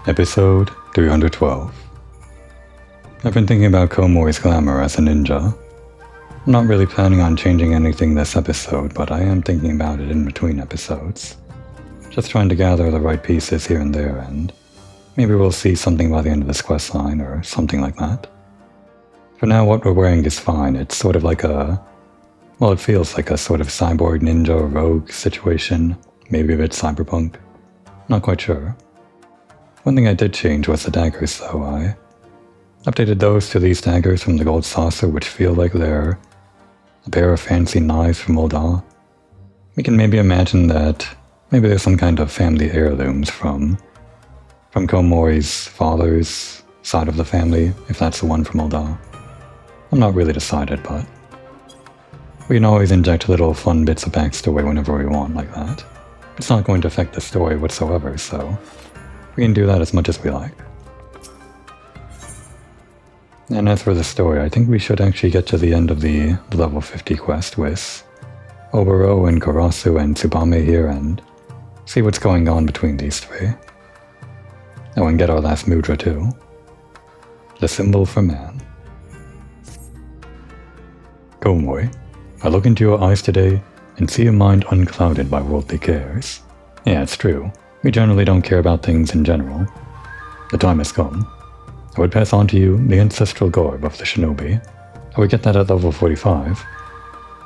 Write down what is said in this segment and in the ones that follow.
Episode 312. I've been thinking about Komori's glamour as a ninja. I'm not really planning on changing anything this episode, but I am thinking about it in between episodes. Just trying to gather the right pieces here and there, and maybe we'll see something by the end of this quest line or something like that. For now, what we're wearing is fine. It's sort of like it feels like a sort of cyborg ninja rogue situation, maybe a bit cyberpunk. Not quite sure. One thing I did change was the daggers, though. I updated those to these daggers from the gold saucer, which feel like they're a pair of fancy knives from Ul'dah. We can maybe imagine that maybe there's some kind of family heirlooms from Komori's father's side of the family, if that's the one from Ul'dah. I'm not really decided, but we can always inject little fun bits of backstory whenever we want like that. It's not going to affect the story whatsoever, so we can do that as much as we like. And as for the story, I think we should actually get to the end of the level 50 quest with Oboro and Karasu and Tsubame here and see what's going on between these three. Oh, and get our last mudra too. The symbol for man. Komori, I look into your eyes today and see a mind unclouded by worldly cares. Yeah, it's true. We generally don't care about things in general. The time has come. I would pass on to you the ancestral garb of the shinobi. I would get that at level 45.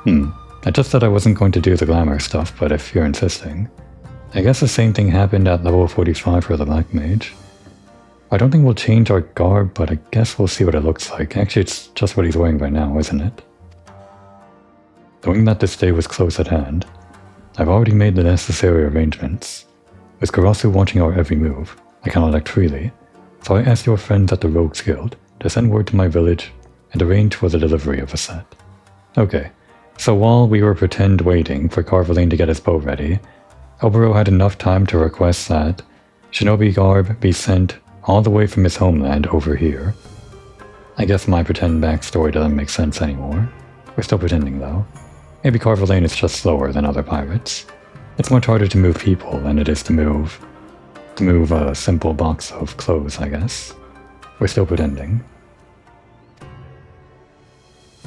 I just said I wasn't going to do the glamour stuff, but if you're insisting. I guess the same thing happened at level 45 for the black mage. I don't think we'll change our garb, but I guess we'll see what it looks like. Actually, it's just what he's wearing right now, isn't it? Knowing that this day was close at hand, I've already made the necessary arrangements. With Karasu watching our every move, I cannot act freely, so I asked your friends at the Rogues Guild to send word to my village and arrange for the delivery of a set. Okay, so while we were pretend waiting for Carveline to get his bow ready, Oboro had enough time to request that shinobi garb be sent all the way from his homeland over here. I guess my pretend backstory doesn't make sense anymore. We're still pretending though. Maybe Carveline is just slower than other pirates. It's much harder to move people than it is to move a simple box of clothes, I guess. We're still pretending.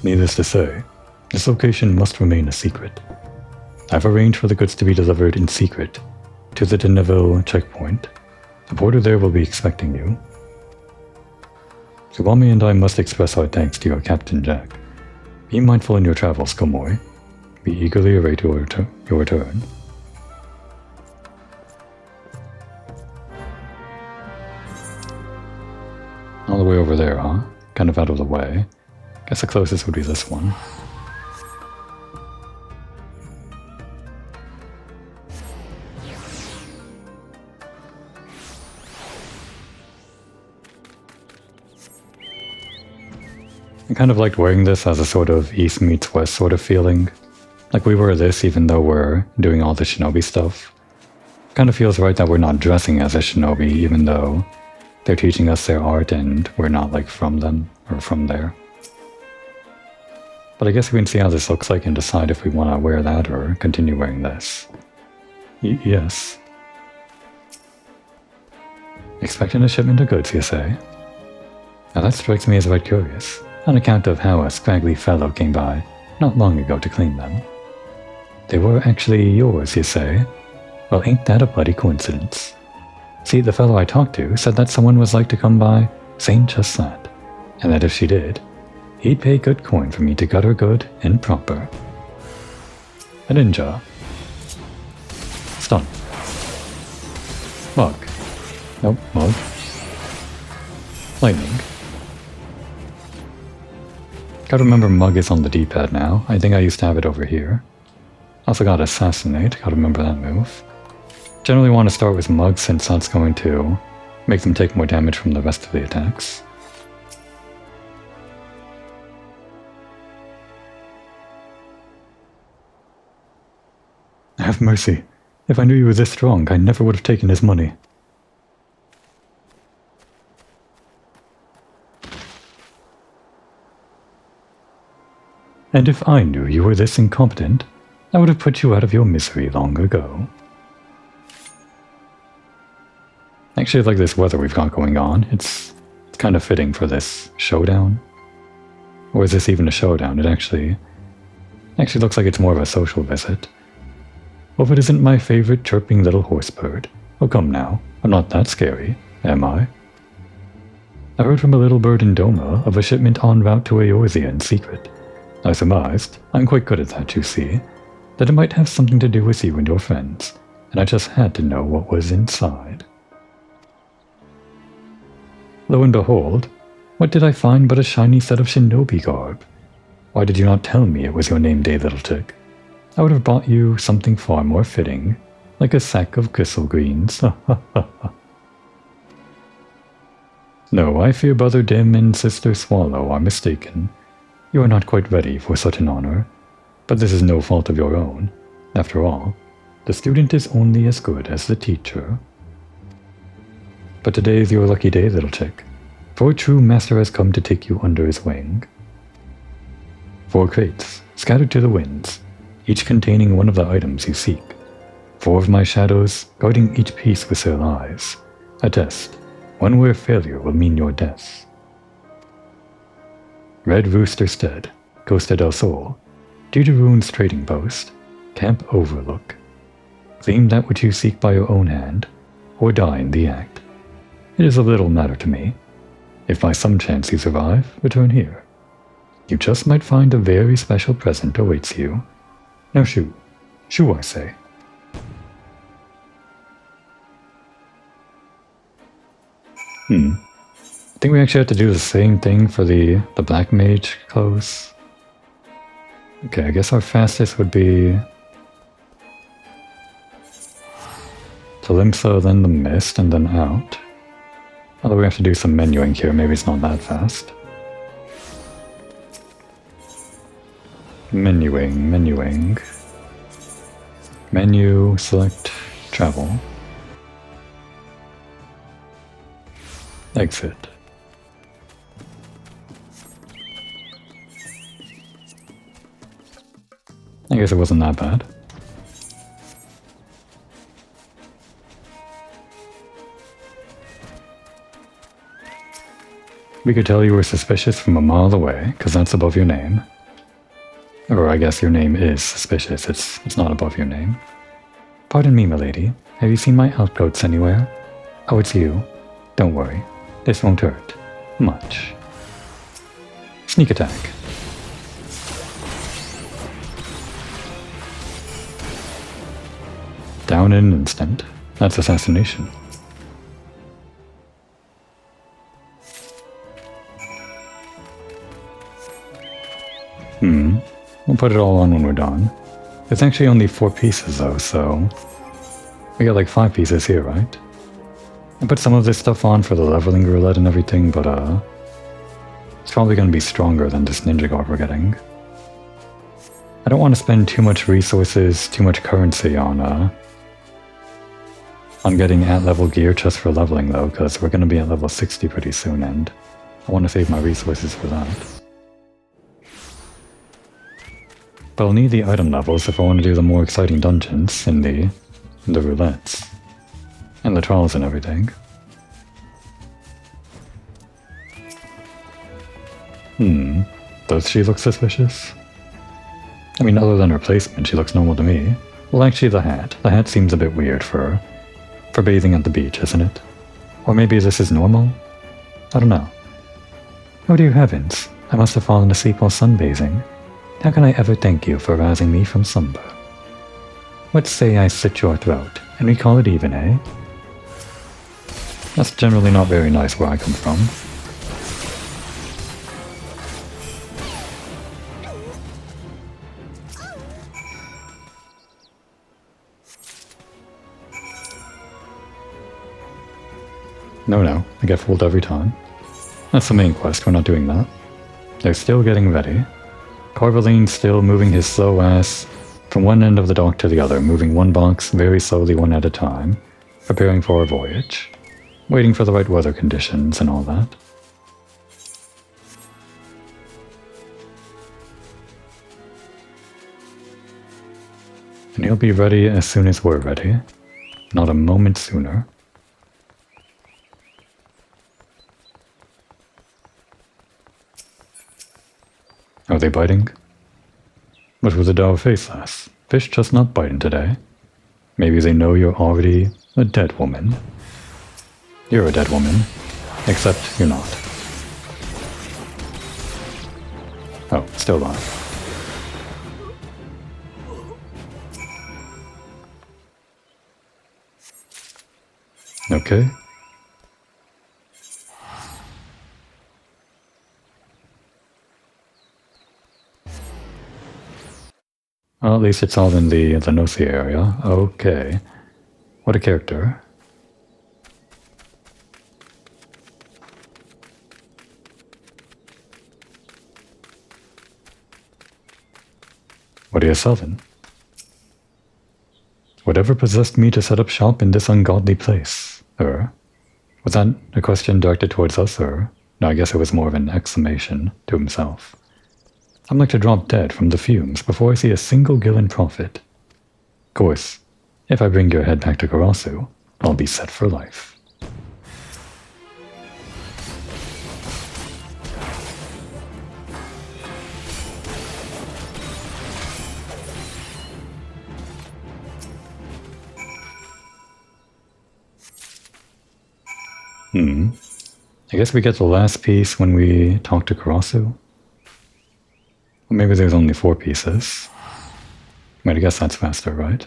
Needless to say, this location must remain a secret. I've arranged for the goods to be delivered in secret to the Deneville checkpoint. The porter there will be expecting you. Tsubame and I must express our thanks to your Captain Jack. Be mindful in your travels, Komori. We eagerly await your return. All the way over there, huh? Kind of out of the way. Guess the closest would be this one. I kind of liked wearing this as a sort of East meets West sort of feeling. Like we wear this even though we're doing all the shinobi stuff. Kind of feels right that we're not dressing as a shinobi even though they're teaching us their art and we're not like from them or from there. But I guess we can see how this looks like and decide if we want to wear that or continue wearing this. Yes. Expecting a shipment of goods, you say? Now that strikes me as right curious, on account of how a scraggly fellow came by not long ago to claim them. They were actually yours, you say? Well, ain't that a bloody coincidence? See, the fellow I talked to said that someone was like to come by saying just that, and that if she did, he'd pay good coin for me to gut her good and proper. A ninja. Stun. Mug. Nope, mug. Lightning. Gotta remember mug is on the D-pad now. I think I used to have it over here. Also got assassinate, gotta remember that move. Generally want to start with mug since that's going to make them take more damage from the rest of the attacks. Have mercy. If I knew you were this strong, I never would have taken his money. And if I knew you were this incompetent, I would have put you out of your misery long ago. I actually like this weather we've got going on. It's kind of fitting for this showdown. Or is this even a showdown? It actually looks like it's more of a social visit. Hope it isn't my favorite chirping little horse bird. Oh, come now. I'm not that scary, am I? I heard from a little bird in Doma of a shipment en route to Eorzea in secret. I surmised, I'm quite good at that, you see, that it might have something to do with you and your friends, and I just had to know what was inside. Lo and behold, what did I find but a shiny set of shinobi garb? Why did you not tell me it was your name-day little chick? I would have bought you something far more fitting, like a sack of gristle greens. No, I fear Brother Dim and Sister Swallow are mistaken. You are not quite ready for such an honor, but this is no fault of your own. After all, the student is only as good as the teacher. But today is your lucky day, little chick, for a true master has come to take you under his wing. 4 crates, scattered to the winds, each containing one of the items you seek. 4 of my shadows, guarding each piece with their eyes. A test, one where failure will mean your death. Red Rooster Stead, Costa del Sol, Due to Rune's trading post, Camp Overlook. Claim that which you seek by your own hand, or die in the act. It is of little matter to me. If by some chance you survive, return here. You just might find a very special present awaits you. Now shoo. Shoo, I say. I think we actually have to do the same thing for the Black Mage close. Okay, I guess our fastest would be Talimsa, then the Mist, and then out. Although we have to do some menuing here, maybe it's not that fast. Menuing. Menu, select, travel. Exit. I guess it wasn't that bad. We could tell you were suspicious from a mile away, because that's above your name. Or I guess your name is suspicious, it's not above your name. Pardon me, milady, have you seen my outcoats anywhere? Oh, it's you. Don't worry, this won't hurt. Much. Sneak attack. Down in an instant. That's assassination. We'll put it all on when we're done. There's actually only 4 pieces though, so we got like 5 pieces here, right? I put some of this stuff on for the leveling roulette and everything, but it's probably going to be stronger than this ninja garb we're getting. I don't want to spend too much resources, too much currency on getting at level gear just for leveling though, because we're going to be at level 60 pretty soon, and I want to save my resources for that. But I'll need the item levels if I want to do the more exciting dungeons in the roulettes. And the trials and everything. Does she look suspicious? I mean, other than her placement, she looks normal to me. Well, actually the hat. The hat seems a bit weird for bathing at the beach, isn't it? Or maybe this is normal? I don't know. Oh dear heavens, I must have fallen asleep while sunbathing. How can I ever thank you for rousing me from slumber? Let's say I slit your throat, and we call it even, eh? That's generally not very nice where I come from. No, I get fooled every time. That's the main quest, we're not doing that. They're still getting ready. Corvaline's still moving his slow ass from one end of the dock to the other, moving one box very slowly one at a time, preparing for a voyage, waiting for the right weather conditions and all that. And he'll be ready as soon as we're ready, not a moment sooner. Are they biting? But with the Dao faceless, fish just not biting today. Maybe they know you're already a dead woman. You're a dead woman, except you're not. Oh, still alive. Okay. Well, at least it's all in the Nosi area. Okay. What a character. What are you selling? Whatever possessed me to set up shop in this ungodly place. Was that a question directed towards us, or? No, I guess it was more of an exclamation to himself. I'm like to drop dead from the fumes before I see a single Gillen profit. Of course, if I bring your head back to Karasu, I'll be set for life. I guess we get the last piece when we talk to Karasu. Or maybe there's only 4 pieces. Wait, I guess that's faster, right?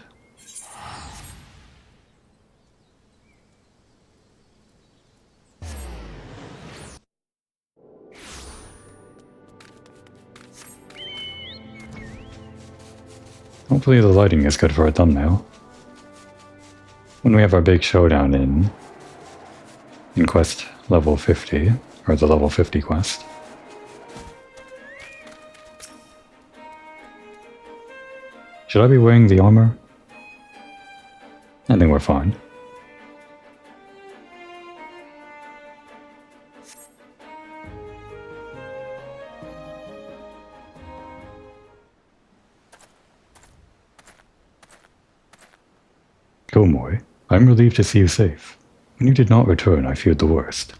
Hopefully the lighting is good for a thumbnail. When we have our big showdown in quest level 50, or the level 50 quest. Should I be wearing the armor? I think we're fine. Komoi, I'm relieved to see you safe. When you did not return, I feared the worst.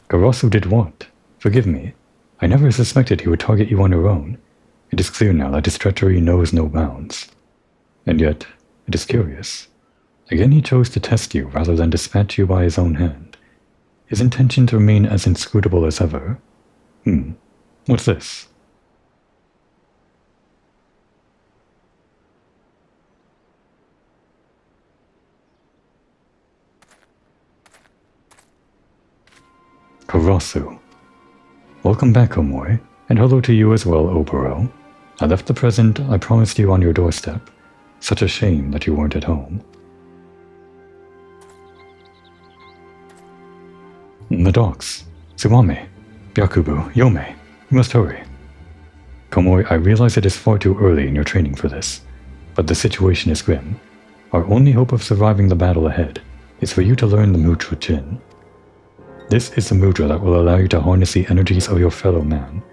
Karasu did what? Forgive me. I never suspected he would target you on your own. It is clear now that his treachery knows no bounds. And yet, it is curious. Again he chose to test you rather than dispatch you by his own hand. His intentions remain as inscrutable as ever. What's this? Karasu. Welcome back, Omoi, and hello to you as well, Oboro. I left the present I promised you on your doorstep. Such a shame that you weren't at home. The docks. Suwame, Byakubu, Yome, you must hurry. Komoi, I realize it is far too early in your training for this, but the situation is grim. Our only hope of surviving the battle ahead is for you to learn the Mudra Jin. This is the mudra that will allow you to harness the energies of your fellow man.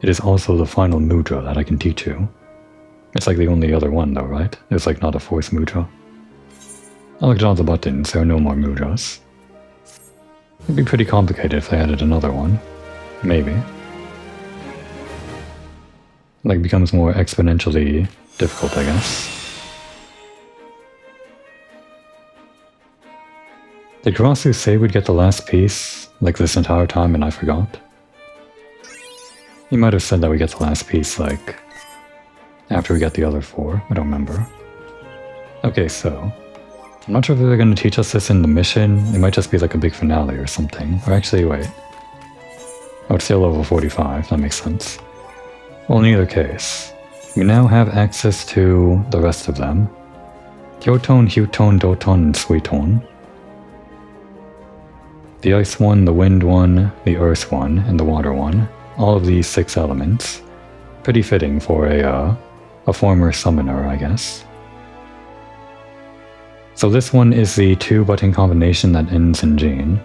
It is also the final mudra that I can teach you. It's like the only other one though, right? It's like not a fourth mudra. I looked at all the buttons, there are no more mudras. It'd be pretty complicated if they added another one. Maybe. Like, becomes more exponentially difficult, I guess. Did Karasu say we'd get the last piece, like this entire time, and I forgot? He might have said that we get the last piece, like, after we get the other 4. I don't remember. Okay, so, I'm not sure if they're going to teach us this in the mission. It might just be like a big finale or something. Or actually, wait. Oh, it's still level 45. That makes sense. Well, in either case, we now have access to the rest of them. Kyoton, Huton, Doton, and Suiton. The ice one, the wind one, the earth one, and the water one. All of these 6 elements. Pretty fitting for a former summoner, I guess. So this one is the 2-button combination that ends in Jin.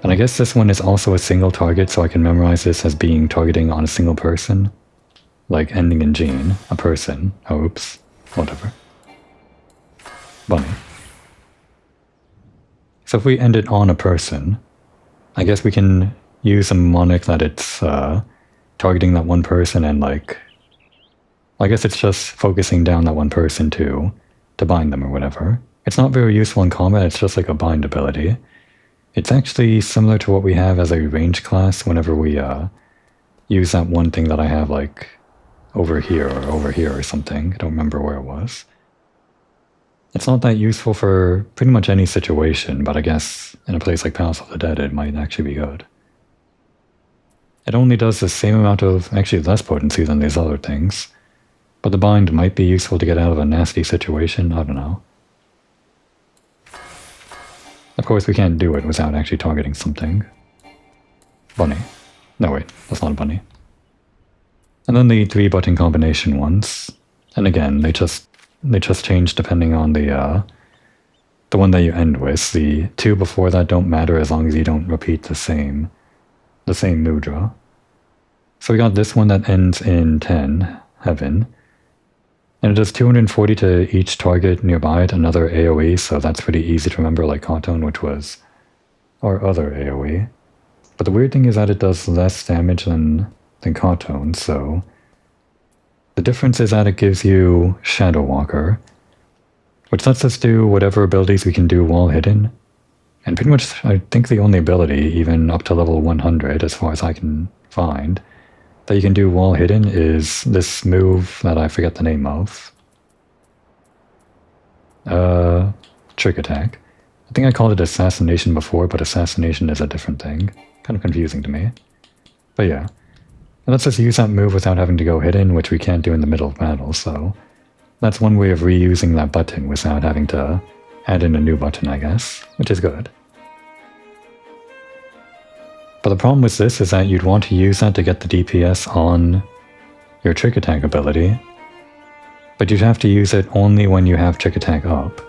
And I guess this one is also a single target, so I can memorize this as being targeting on a single person. Like ending in Jin, a person. Oh, oops. Whatever. Bunny. So if we end it on a person, I guess we can use a mnemonic that it's targeting that one person and like, I guess it's just focusing down that one person to bind them or whatever. It's not very useful in combat, it's just like a bind ability. It's actually similar to what we have as a range class whenever we use that one thing that I have like over here or something. I don't remember where it was. It's not that useful for pretty much any situation, but I guess in a place like Palace of the Dead it might actually be good. It only does the same amount of, actually less potency than these other things, but the bind might be useful to get out of a nasty situation, I don't know. Of course we can't do it without actually targeting something. Bunny. No wait, that's not a bunny. And then the 3-button combination ones, and again, they just change depending on the one that you end with. The 2 before that don't matter as long as you don't repeat the same mudra. So we got this one that ends in 10, Heaven, and it does 240 to each target nearby at another AoE, so that's pretty easy to remember, like Cotone, which was our other AoE. But the weird thing is that it does less damage than Cotone, so the difference is that it gives you Shadow Walker, which lets us do whatever abilities we can do while hidden. And pretty much, I think the only ability, even up to level 100, as far as I can find, that you can do while hidden is this move that I forget the name of. Trick Attack. I think I called it Assassination before, but Assassination is a different thing. Kind of confusing to me. But yeah. It lets us use that move without having to go hidden, which we can't do in the middle of battle, so that's one way of reusing that button without having to add in a new button, I guess, which is good. But the problem with this is that you'd want to use that to get the DPS on your Trick Attack ability, but you'd have to use it only when you have Trick Attack up,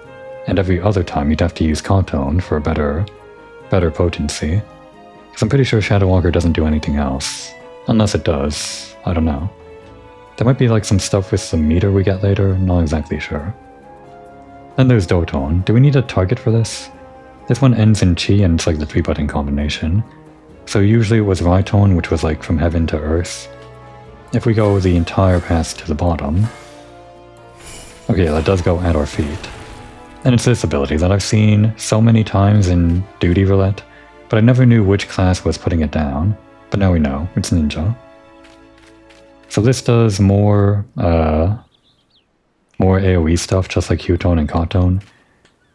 and every other time you'd have to use Cotone for better potency, because I'm pretty sure Shadow Walker doesn't do anything else. Unless it does, I don't know. There might be like some stuff with the meter we get later, not exactly sure. Then there's Dotone. Do we need a target for this? This one ends in Chi and it's like the 3-button combination. So usually it was Rhytone, which was like from heaven to earth. If we go the entire path to the bottom... Okay, that does go at our feet. And it's this ability that I've seen so many times in Duty Roulette, but I never knew which class was putting it down. But now we know, it's Ninja. So this does more AoE stuff, just like Hutone and Cotone.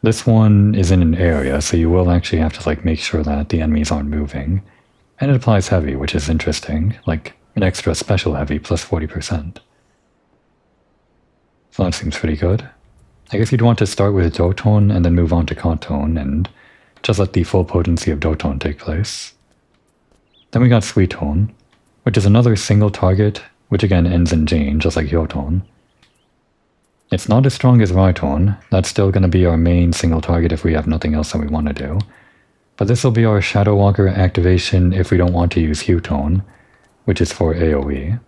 This one is in an area, so you will actually have to like make sure that the enemies aren't moving. And it applies heavy, which is interesting, like an extra special heavy plus 40%. So that seems pretty good. I guess you'd want to start with Dotone and then move on to Cotone and just let the full potency of Dotone take place. Then we got Sweet Tone, which is another single target, which again ends in Jane, just like Hyotone. It's not as strong as Rhytone, that's still going to be our main single target if we have nothing else that we want to do. But this will be our Shadow Walker activation if we don't want to use Hyotone, which is for AoE.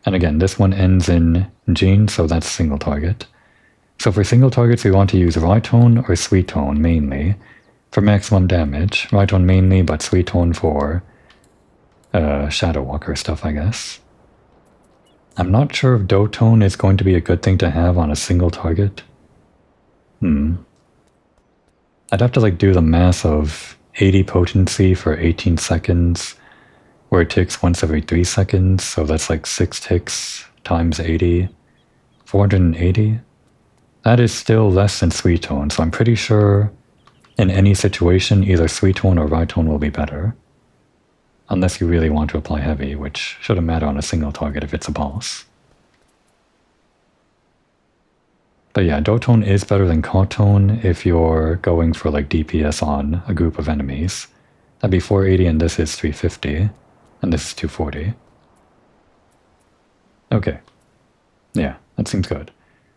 And again, this one ends in Jane, so that's single target. So for single targets we want to use Rhytone or Sweet Tone mainly, for maximum damage. Rhytone mainly, but Sweet Tone for Shadow Walker stuff, I guess. I'm not sure if Dotone is going to be a good thing to have on a single target. I'd have to like do the math of 80 potency for 18 seconds, where it ticks once every 3 seconds, so that's like 6 ticks times 80, 480. That is still less than Sweet Tone, so I'm pretty sure in any situation either Sweet Tone or Rhytone will be better. Unless you really want to apply heavy, which shouldn't matter on a single target if it's a boss. But yeah, Dotone is better than Cotone if you're going for like DPS on a group of enemies. That'd be 480 and this is 350, and this is 240. Okay. Yeah, that seems good.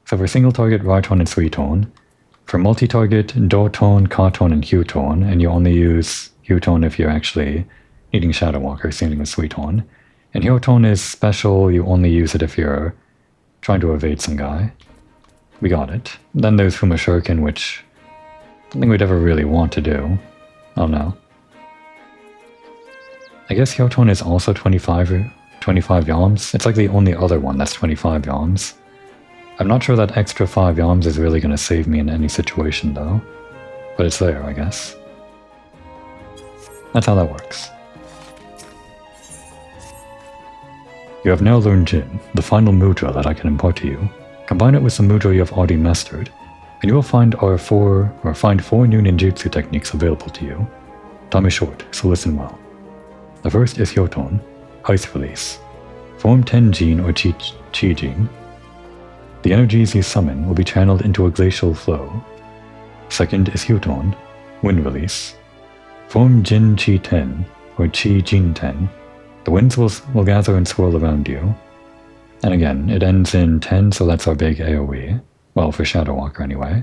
So for single target, Rhytone and Sweet Tone. For multi-target, Dotone, Cotone, and Hyotone, and you only use Hyotone if you're actually needing Shadow Walker, same with Sweet Tone. And Hyotone is special, you only use it if you're trying to evade some guy. We got it. Then there's Fuma Shuriken, which I don't think we'd ever really want to do. Oh no. I guess Hyoton is also 25 yalms. It's like the only other one that's 25 yalms. I'm not sure that extra 5 yalms is really going to save me in any situation though. But it's there, I guess. That's how that works. You have now learned Jin, the final mudra that I can impart to you. Combine it with the mudra you have already mastered, and you will find four new ninjutsu techniques available to you. Time is short, so listen well. The first is Hyoton, Ice Release. Form 10 Jin or Chi Jin. The energies you summon will be channeled into a glacial flow. Second is Hyoton, Wind Release. Form Jin Chi 10 or Chi Jin 10. The winds will gather and swirl around you. And again, it ends in 10, so that's our big AoE. Well, for Shadow Walker anyway.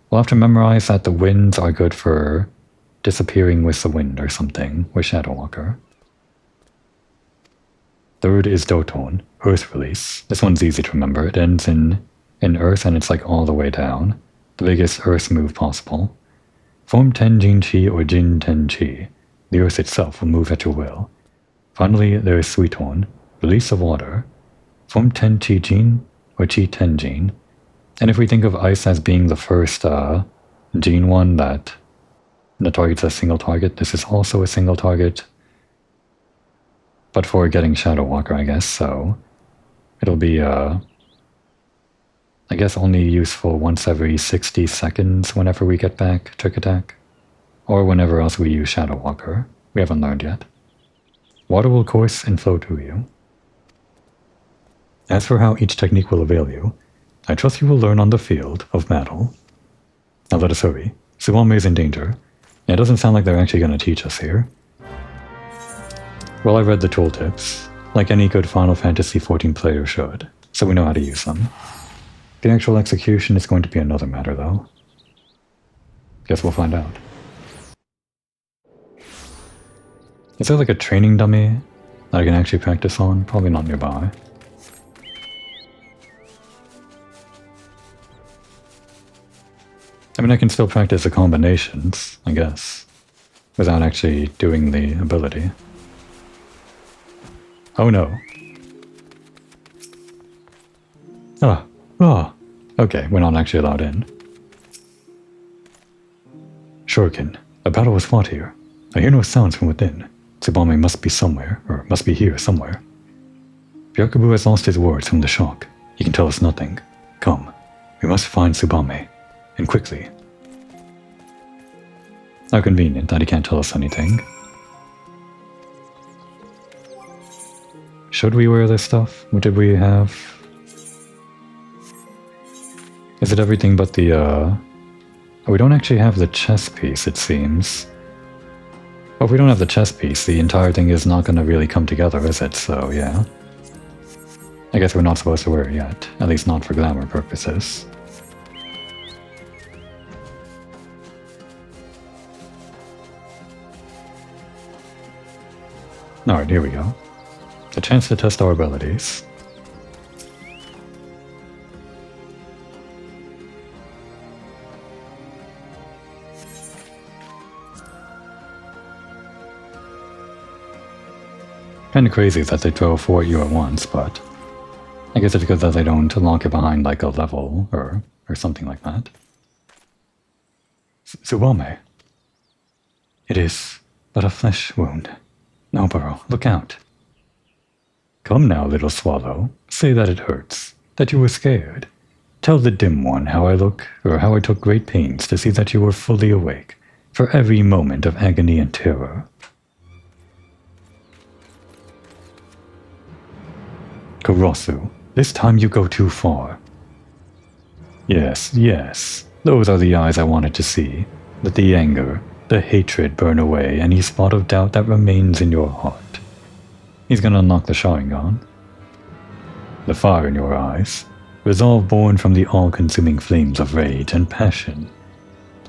We'll have to memorize that the winds are good for disappearing with the wind or something with Shadow Walker. Third is Doton, Earth Release. This one's easy to remember. It ends in Earth and it's like all the way down. The biggest Earth move possible. Form 10 Jin Chi or Jin 10 Chi. The Earth itself will move at your will. Finally, there is Suiton, Release of Water. Form 10 Chi Jin or Chi 10 Jin. And if we think of Ice as being the first Jin one that targets a single target, this is also a single target. But for getting Shadow Walker, I guess, so it'll be, I guess only useful once every 60 seconds whenever we get back Trick Attack. Or whenever else we use Shadow Walker. We haven't learned yet. Water will course and flow to you. As for how each technique will avail you, I trust you will learn on the field of battle. Now let us hurry. Tsubame is in danger. It doesn't sound like they're actually going to teach us here. Well, I read the tooltips, like any good Final Fantasy XIV player should, so we know how to use them. The actual execution is going to be another matter, though. Guess we'll find out. Is there like a training dummy that I can actually practice on? Probably not nearby. I mean, I can still practice the combinations, I guess, without actually doing the ability. Oh no. Okay, we're not actually allowed in. Shuriken, a battle was fought here. I hear no sounds from within. Tsubame must be somewhere, or must be here somewhere. Byakubu has lost his words from the shock. He can tell us nothing. Come, we must find Tsubame, and quickly. How convenient that he can't tell us anything. Should we wear this stuff? What did we have? Is it everything but the, Oh, we don't actually have the chest piece, it seems. Well, if we don't have the chest piece, the entire thing is not going to really come together, is it? So, yeah. I guess we're not supposed to wear it yet. At least not for glamour purposes. Alright, here we go. A chance to test our abilities. Kinda crazy that they throw 4 at you at once, but I guess it's good that they don't lock it behind like a level or something like that. Tsubame. It is but a flesh wound. Noburo, look out. Come now, little swallow. Say that it hurts, that you were scared. Tell the dim one how I look, or how I took great pains to see that you were fully awake, for every moment of agony and terror. Kurosu, this time you go too far. Yes, yes, those are the eyes I wanted to see. Let the anger, the hatred burn away any spot of doubt that remains in your heart. He's gonna unlock the Sharingan. The fire in your eyes, resolve born from the all-consuming flames of rage and passion.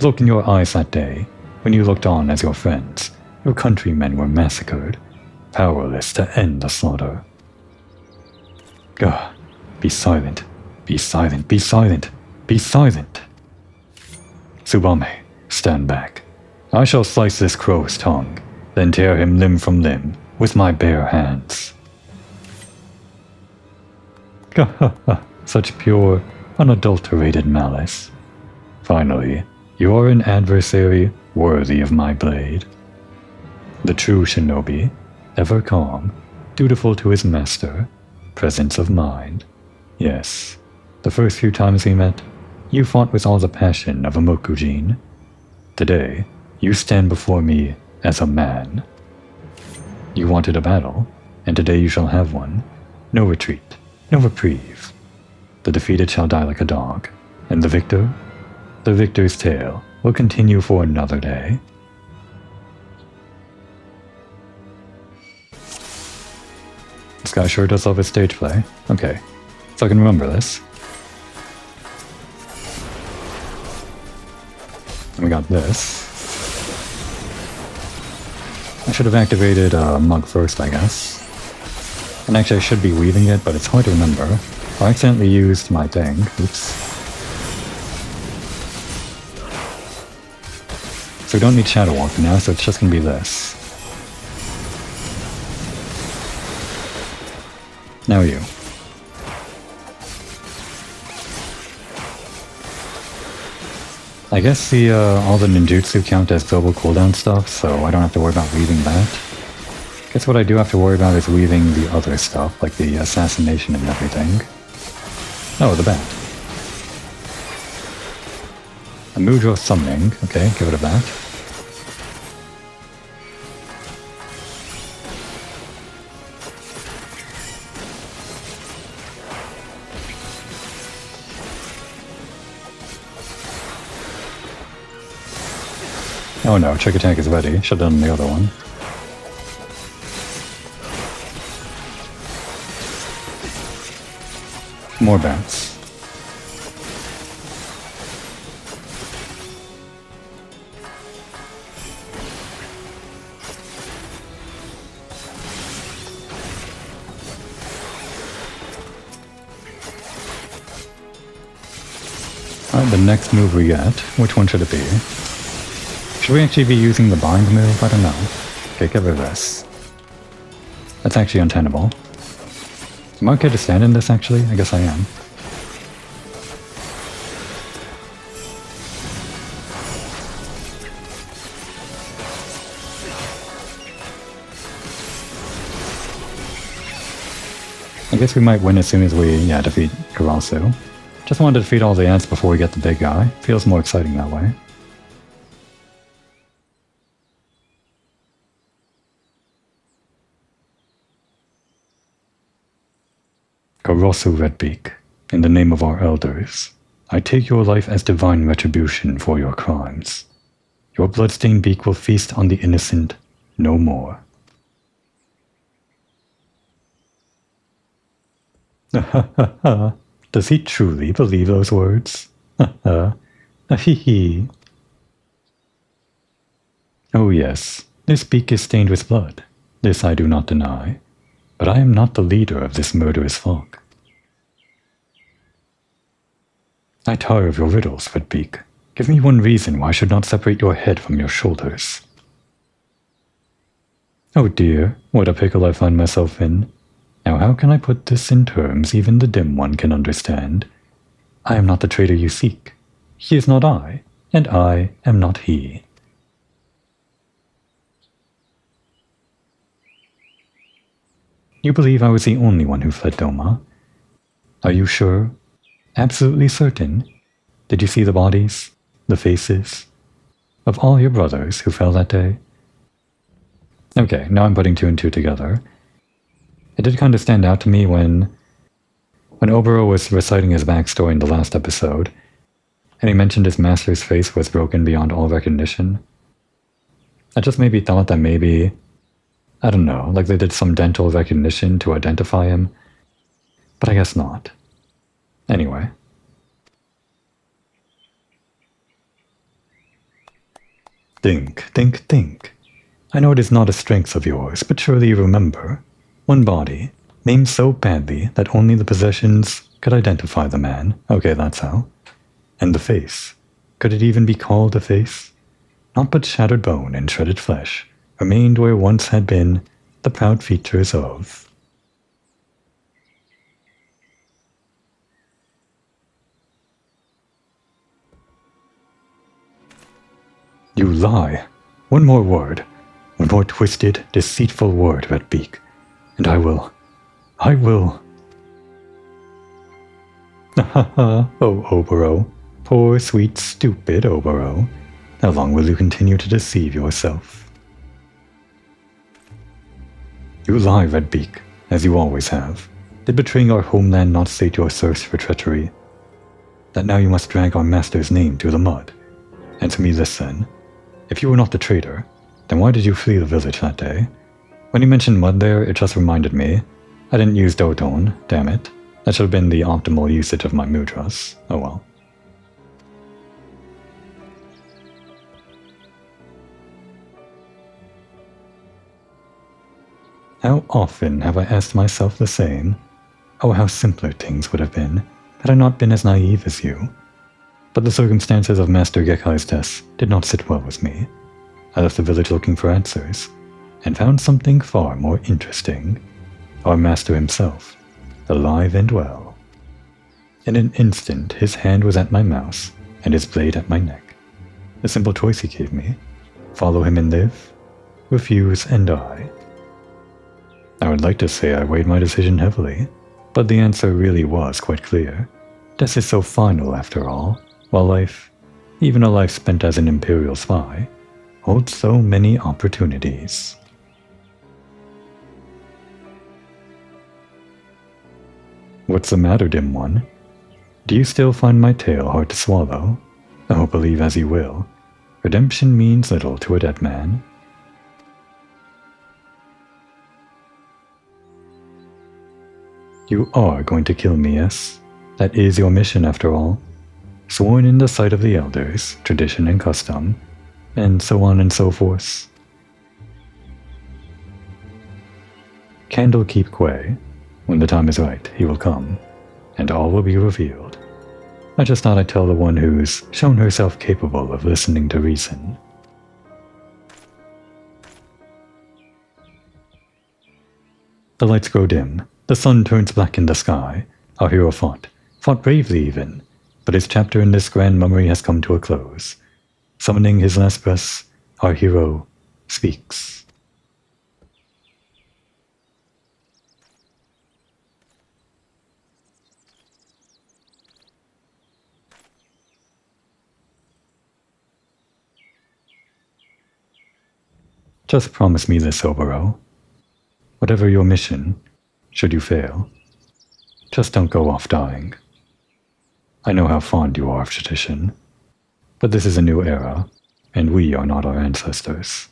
Look in your eyes that day, when you looked on as your friends, your countrymen were massacred, powerless to end the slaughter. Gah, be silent, be silent, be silent, be silent. Tsubame, stand back. I shall slice this crow's tongue, then tear him limb from limb, with my bare hands. Such pure, unadulterated malice. Finally, you are an adversary worthy of my blade. The true shinobi, ever calm, dutiful to his master, presence of mind. Yes, the first few times we met, you fought with all the passion of a Mokujin. Today, you stand before me as a man. You wanted a battle, and today you shall have one. No retreat, no reprieve. The defeated shall die like a dog, and the victor's tale will continue for another day. This guy sure does love his stage play. Okay, so I can remember this. And we got this. I should have activated Mug first, I guess. And actually I should be weaving it, but it's hard to remember. I accidentally used my thing. Oops. So we don't need Shadow Walk now, so it's just gonna be this. Now you. I guess all the ninjutsu count as global cooldown stuff, so I don't have to worry about weaving that. Guess what I do have to worry about is weaving the other stuff, like the assassination and everything. Oh, the bat. A Mudra summoning. Okay, give it a bat. Oh no, trick attack is ready. Should have done the other one. More bats. Alright, the next move we get. Which one should it be? Should we actually be using the bind move? I don't know. Okay, give her this. That's actually untenable. Am I okay to stand in this, actually? I guess I am. I guess we might win as soon as we, defeat Karasu. Just wanted to defeat all the ants before we get the big guy. Feels more exciting that way. Karasu Redbeak, in the name of our elders, I take your life as divine retribution for your crimes. Your bloodstained beak will feast on the innocent no more. Does he truly believe those words? Oh yes, this beak is stained with blood. This I do not deny. But I am not the leader of this murderous flock. I tire of your riddles, Redbeak. Give me one reason why I should not separate your head from your shoulders. Oh dear, what a pickle I find myself in. Now how can I put this in terms even the dim one can understand? I am not the traitor you seek. He is not I, and I am not he. You believe I was the only one who fled Doma? Are you sure? Absolutely certain? Did you see the bodies? The faces? Of all your brothers who fell that day? Okay, now I'm putting two and two together. It did kind of stand out to me when Oboro was reciting his backstory in the last episode, and he mentioned his master's face was broken beyond all recognition. I just maybe thought that maybe, I don't know, like they did some dental recognition to identify him, but I guess not. Anyway. Think, think, think. I know it is not a strength of yours, but surely you remember. One body, named so badly that only the possessions could identify the man. Okay, that's how. And the face. Could it even be called a face? Not but shattered bone and shredded flesh remained where once had been the proud features of. You lie. One more word. One more twisted, deceitful word, Redbeak, and I will. Ha ha, oh Oboro. Poor, sweet, stupid Oboro. How long will you continue to deceive yourself? You lie, Redbeak, as you always have. Did betraying our homeland not sate your thirst for treachery? That now you must drag our master's name through the mud? Answer me this then. If you were not the traitor, then why did you flee the village that day? When you mentioned mud there, it just reminded me. I didn't use Doton, damn it. That should have been the optimal usage of my mudras. Oh well. How often have I asked myself the same? Oh, how simpler things would have been had I not been as naive as you. But the circumstances of Master Gekkai's death did not sit well with me. I left the village looking for answers, and found something far more interesting. Our master himself, alive and well. In an instant, his hand was at my mouth, and his blade at my neck. The simple choice he gave me, follow him and live, refuse and die. I would like to say I weighed my decision heavily, but the answer really was quite clear. Death is so final after all, while life, even a life spent as an Imperial spy, holds so many opportunities. What's the matter, dim one? Do you still find my tale hard to swallow? Oh, believe as you will. Redemption means little to a dead man. You are going to kill me, yes? That is your mission after all. Sworn in the sight of the elders, tradition and custom, and so on and so forth. Candlekeep Quay. When the time is right, he will come, and all will be revealed. I just thought I'd tell the one who's shown herself capable of listening to reason. The lights grow dim. The sun turns black in the sky. Our hero fought bravely even, but his chapter in this grand memory has come to a close. Summoning his last breath, our hero speaks. Just promise me this, Oboro. Whatever your mission, should you fail, just don't go off dying. I know how fond you are of tradition, but this is a new era, and we are not our ancestors.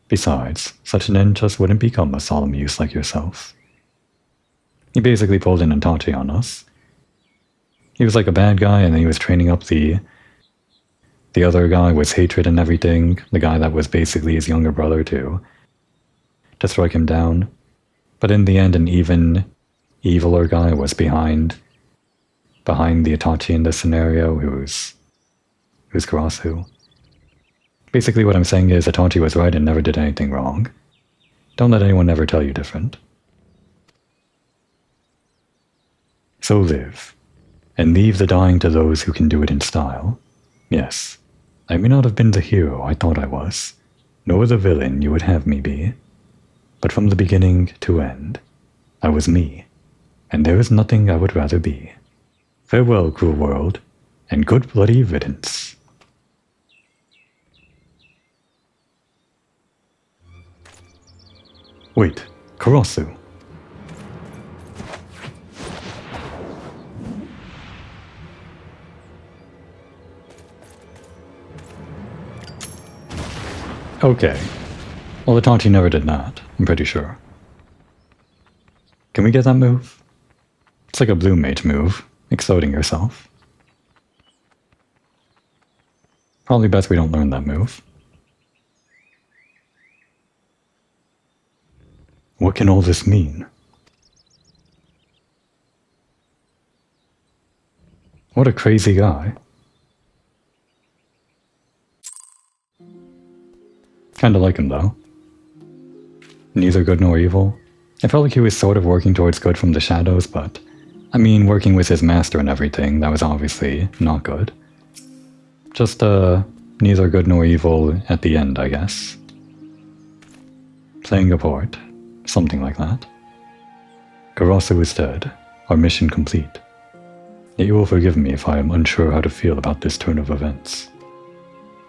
Besides, such an end just wouldn't become a solemn youth like yourself. He basically pulled an Itachi on us. He was like a bad guy, and then he was training up the other guy with hatred and everything, the guy that was basically his younger brother to strike him down. But in the end, an even eviler guy was behind the Itachi in this scenario, who's Karasu. Basically what I'm saying is Itachi was right and never did anything wrong. Don't let anyone ever tell you different. So live, and leave the dying to those who can do it in style. Yes, I may not have been the hero I thought I was, nor the villain you would have me be, but from the beginning to end, I was me, and there is nothing I would rather be. Farewell, cruel world, and good bloody riddance. Wait, Karasu. Okay. Well, Itachi never did that, I'm pretty sure. Can we get that move? It's like a blue mage move, exploding yourself. Probably best we don't learn that move. What can all this mean? What a crazy guy. Kinda like him though. neither good nor evil. I felt like he was sort of working towards good from the shadows, but I mean, working with his master and everything, that was obviously not good. Just, neither good nor evil at the end, I guess. Playing a part. Something like that. Karasu is dead. Our mission complete. Yet you will forgive me if I am unsure how to feel about this turn of events.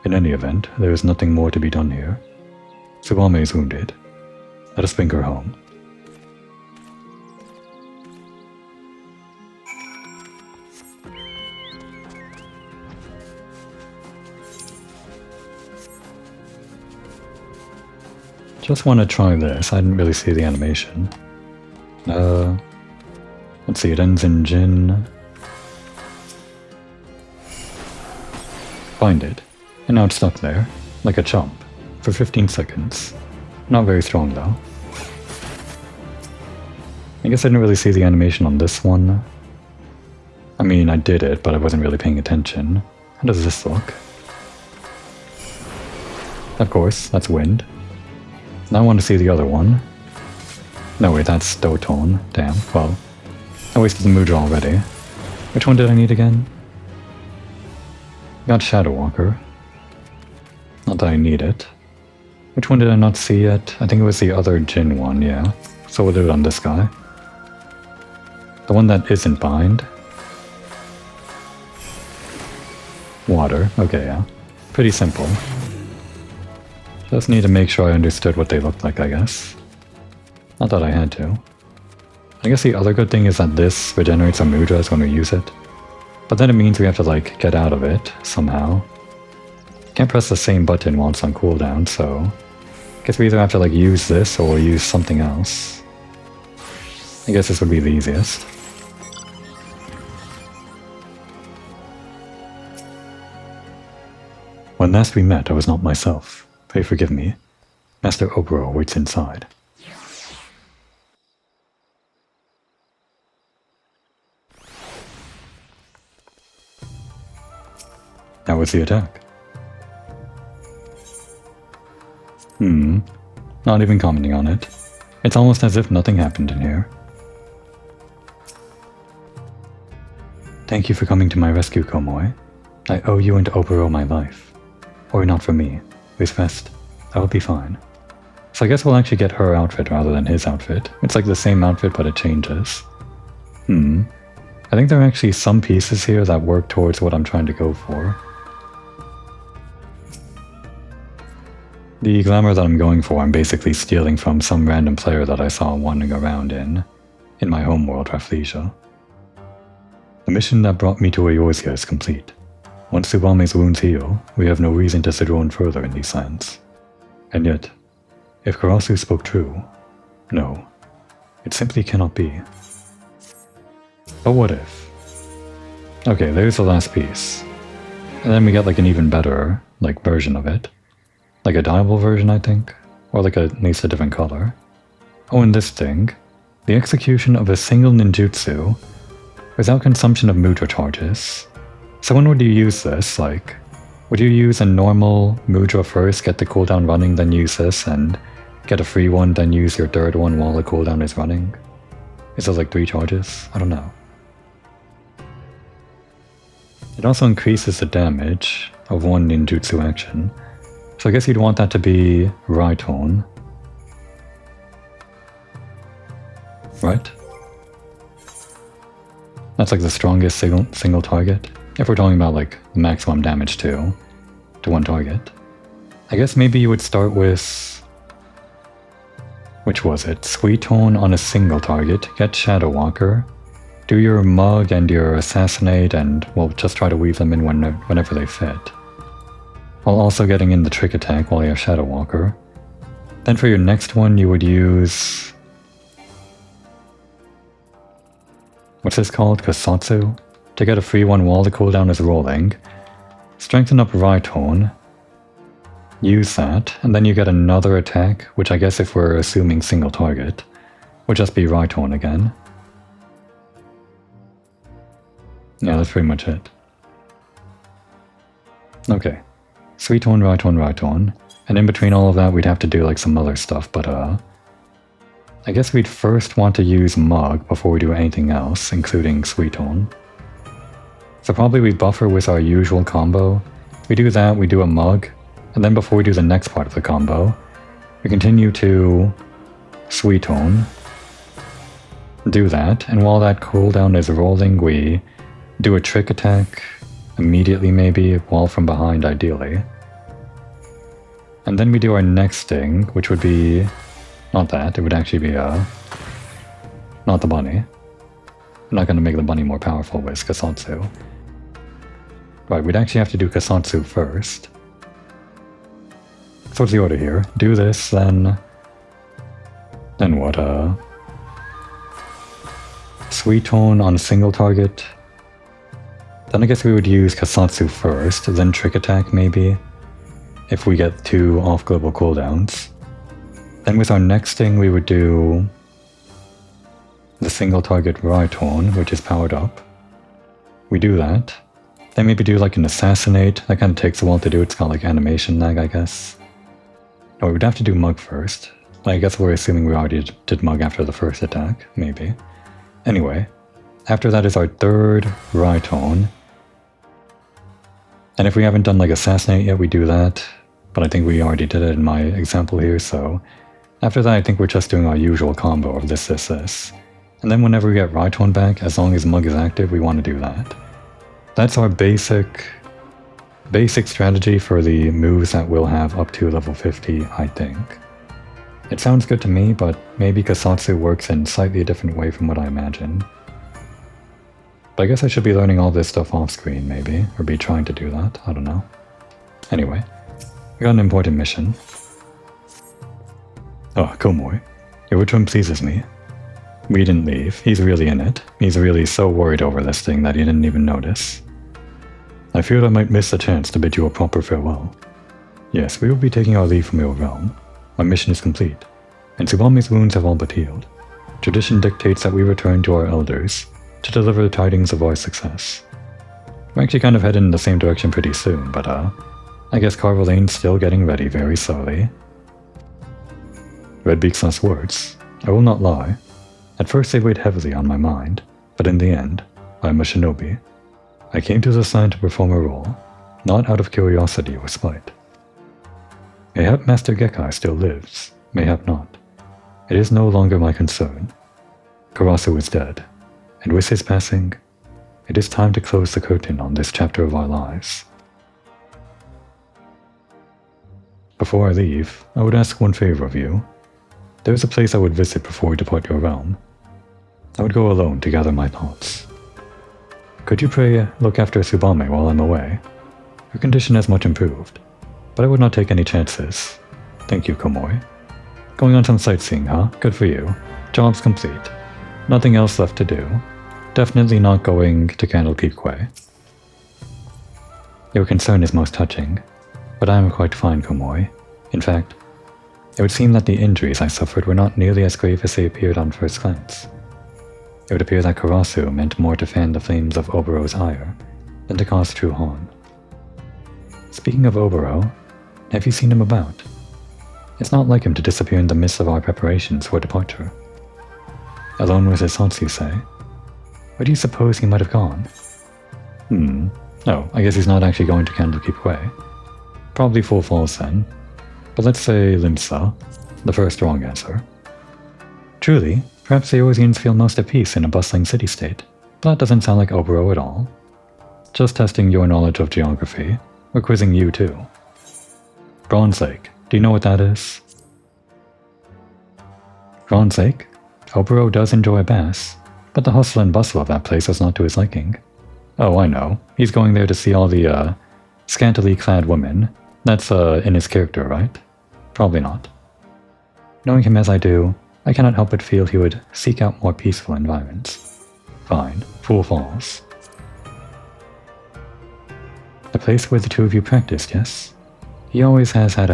In any event, there is nothing more to be done here. Tsubame is wounded. Let us bring her home. Just want to try this. I didn't really see the animation. Let's see, it ends in Jin. Find it. And now it's stuck there, like a chump, for 15 seconds. Not very strong though. I guess I didn't really see the animation on this one. I mean, I did it, but I wasn't really paying attention. How does this look? Of course, that's wind. Now I want to see the other one. No wait, that's Stotone. Damn, well. I wasted the Mudra already. Which one did I need again? Got Shadow Walker. Not that I need it. Which one did I not see yet? I think it was the other Jin one, yeah. So we'll do it on this guy. The one that isn't bind. Water, okay, yeah. Pretty simple. Just need to make sure I understood what they looked like, I guess. Not that I had to. I guess the other good thing is that this regenerates our mudras when we use it. But then it means we have to, like, get out of it somehow. Can't press the same button while it's on cooldown, so... I guess we either have to, like, use this or use something else. I guess this would be the easiest. When last we met, I was not myself. Pray forgive me. Master Oboro waits inside. How was the attack? Not even commenting on it. It's almost as if nothing happened in here. Thank you for coming to my rescue, Komoi. I owe you and Oboro my life. Or not for me. Please rest. I will be fine. So I guess we'll actually get her outfit rather than his outfit. It's like the same outfit, but it changes. I think there are actually some pieces here that work towards what I'm trying to go for. The glamour that I'm going for, I'm basically stealing from some random player that I saw wandering around in my homeworld, Rafflesia. The mission that brought me to Eorzea is complete. Once Tsubame's wounds heal, we have no reason to sojourn further in these lands. And yet, if Karasu spoke true, no, it simply cannot be. But what if? Okay, there's the last piece. And then we get like an even better, like, version of it. Like a dyeable version, I think. Or like at least a different color. Oh, and this thing. The execution of a single ninjutsu without consumption of mudra charges. So when would you use this? Like, would you use a normal mudra first, get the cooldown running, then use this, and get a free one, then use your third one while the cooldown is running? Is it like 3 charges? I don't know. It also increases the damage of one ninjutsu action. So I guess you'd want that to be Raitone. Right? That's like the strongest single target. If we're talking about like the maximum damage to one target. I guess maybe you would start with... which was it? Suitone on a single target, get Shadow Walker, do your Mug and your Assassinate, and well, just try to weave them in whenever they fit. While also getting in the trick attack while you have Shadow Walker. Then for your next one you would use... what's this called? Kusatsu? To get a free one while the cooldown is rolling. Strengthen up Raitone. Use that, and then you get another attack, which I guess if we're assuming single target, would just be Raitone again. Yeah, that's pretty much it. Okay. Suitone, Raitone, and in between all of that we'd have to do like some other stuff, but I guess we'd first want to use Mug before we do anything else, including Sweet Tone. So probably we buffer with our usual combo. We do that, we do a Mug, and then before we do the next part of the combo, we continue to Sweet Tone, do that, and while that cooldown is rolling, we do a Trick Attack immediately maybe, wall from behind ideally. And then we do our next thing, which would be... not that, it would actually be not the bunny. I'm not going to make the bunny more powerful with Kasatsu. Right, we'd actually have to do Kasatsu first. So what's the order here? Do this, then... then what, Sweet Tone on single target. Then I guess we would use Kasatsu first, then Trick Attack maybe, if we get 2 off-global cooldowns. Then with our next thing we would do the single target Rhytone, which is powered up. We do that. Then maybe do like an Assassinate. That kind of takes a while to do, it's got like animation lag I guess. No, we would have to do Mug first. I guess we're assuming we already did Mug after the first attack, maybe. Anyway, after that is our third Rhytone. And if we haven't done like Assassinate yet, we do that. But I think we already did it in my example here, so... after that I think we're just doing our usual combo of this. And then whenever we get Rhytone back, as long as Mug is active, we want to do that. That's our basic strategy for the moves that we'll have up to level 50, I think. It sounds good to me, but maybe Kasatsu works in slightly a different way from what I imagine. But I guess I should be learning all this stuff off screen, maybe, or be trying to do that, I don't know. Anyway, we got an important mission. Oh, Komoi, your return pleases me. We didn't leave, he's really in it. He's really so worried over this thing that he didn't even notice. I feared I might miss the chance to bid you a proper farewell. Yes, we will be taking our leave from your realm. My mission is complete, and Tsubame's wounds have all but healed. Tradition dictates that we return to our elders to deliver the tidings of our success. We're actually kind of heading in the same direction pretty soon, but I guess Carvelane's still getting ready very slowly. Redbeak's last words. I will not lie. At first they weighed heavily on my mind, but in the end, I am a shinobi. I came to this land to perform a role, not out of curiosity or spite. Mayhap Master Gekkai still lives, mayhap not. It is no longer my concern. Karasu is dead, and with his passing, it is time to close the curtain on this chapter of our lives. Before I leave, I would ask one favor of you. There is a place I would visit before we depart your realm. I would go alone to gather my thoughts. Could you pray look after Tsubame while I'm away? Her condition has much improved, but I would not take any chances. Thank you, Komoi. Going on some sightseeing, huh? Good for you. Job's complete. Nothing else left to do. Definitely not going to Candlekeep Quay. Your concern is most touching, but I am quite fine, Komoi. In fact, it would seem that the injuries I suffered were not nearly as grave as they appeared on first glance. It would appear that Karasu meant more to fan the flames of Obero's ire than to cause true harm. Speaking of Obero, have you seen him about? It's not like him to disappear in the midst of our preparations for departure. Alone with his thoughts, you say? Where do you suppose he might have gone? Oh, I guess he's not actually going to Candlekeep Quay. Probably Full Falls then. But let's say Limsa, the first wrong answer. Truly, perhaps the Eorzeans feel most at peace in a bustling city-state. That doesn't sound like Obero at all. Just testing your knowledge of geography. We're quizzing you too. Bronze Lake, do you know what that is? Bronze Lake? Obero does enjoy a bass, but the hustle and bustle of that place was not to his liking. Oh, I know. He's going there to see all the, scantily clad women. That's, in his character, right? Probably not. Knowing him as I do, I cannot help but feel he would seek out more peaceful environments. Fine. Full Falls. The place where the two of you practiced, yes? He always has had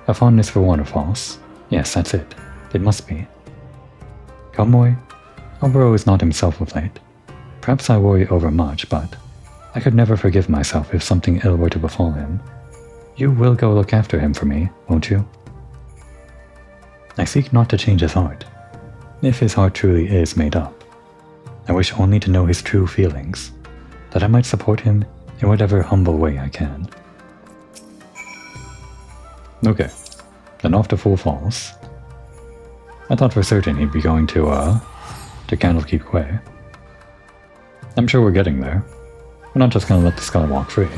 a fondness for waterfalls. Yes, that's it. It must be. Komoi, Obero is not himself of late. Perhaps I worry overmuch, but I could never forgive myself if something ill were to befall him. You will go look after him for me, won't you? I seek not to change his heart, if his heart truly is made up. I wish only to know his true feelings, that I might support him in whatever humble way I can. Okay, then off to Full Falls. I thought for certain he'd be going to Candlekeep Quay. I'm sure we're getting there. We're not just gonna let this guy walk free.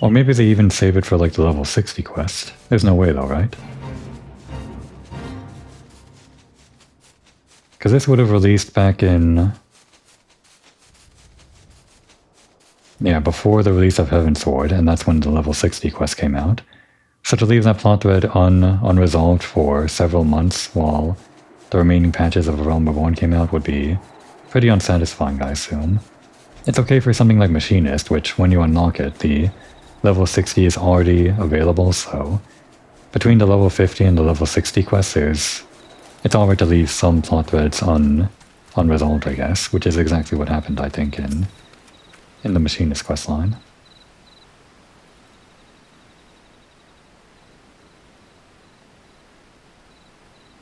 Or maybe they even save it for like the level 60 quest. There's no way though, right? Because this would have released back in... yeah, before the release of Heaven's Sword, and that's when the level 60 quest came out. So to leave that plot thread unresolved for several months while the remaining patches of A Realm Reborn came out would be pretty unsatisfying, I assume. It's okay for something like Machinist, which when you unlock it, the level 60 is already available, so between the level 50 and the level 60 quests, it's alright to leave some plot threads unresolved, I guess, which is exactly what happened, I think, in the Machinist questline.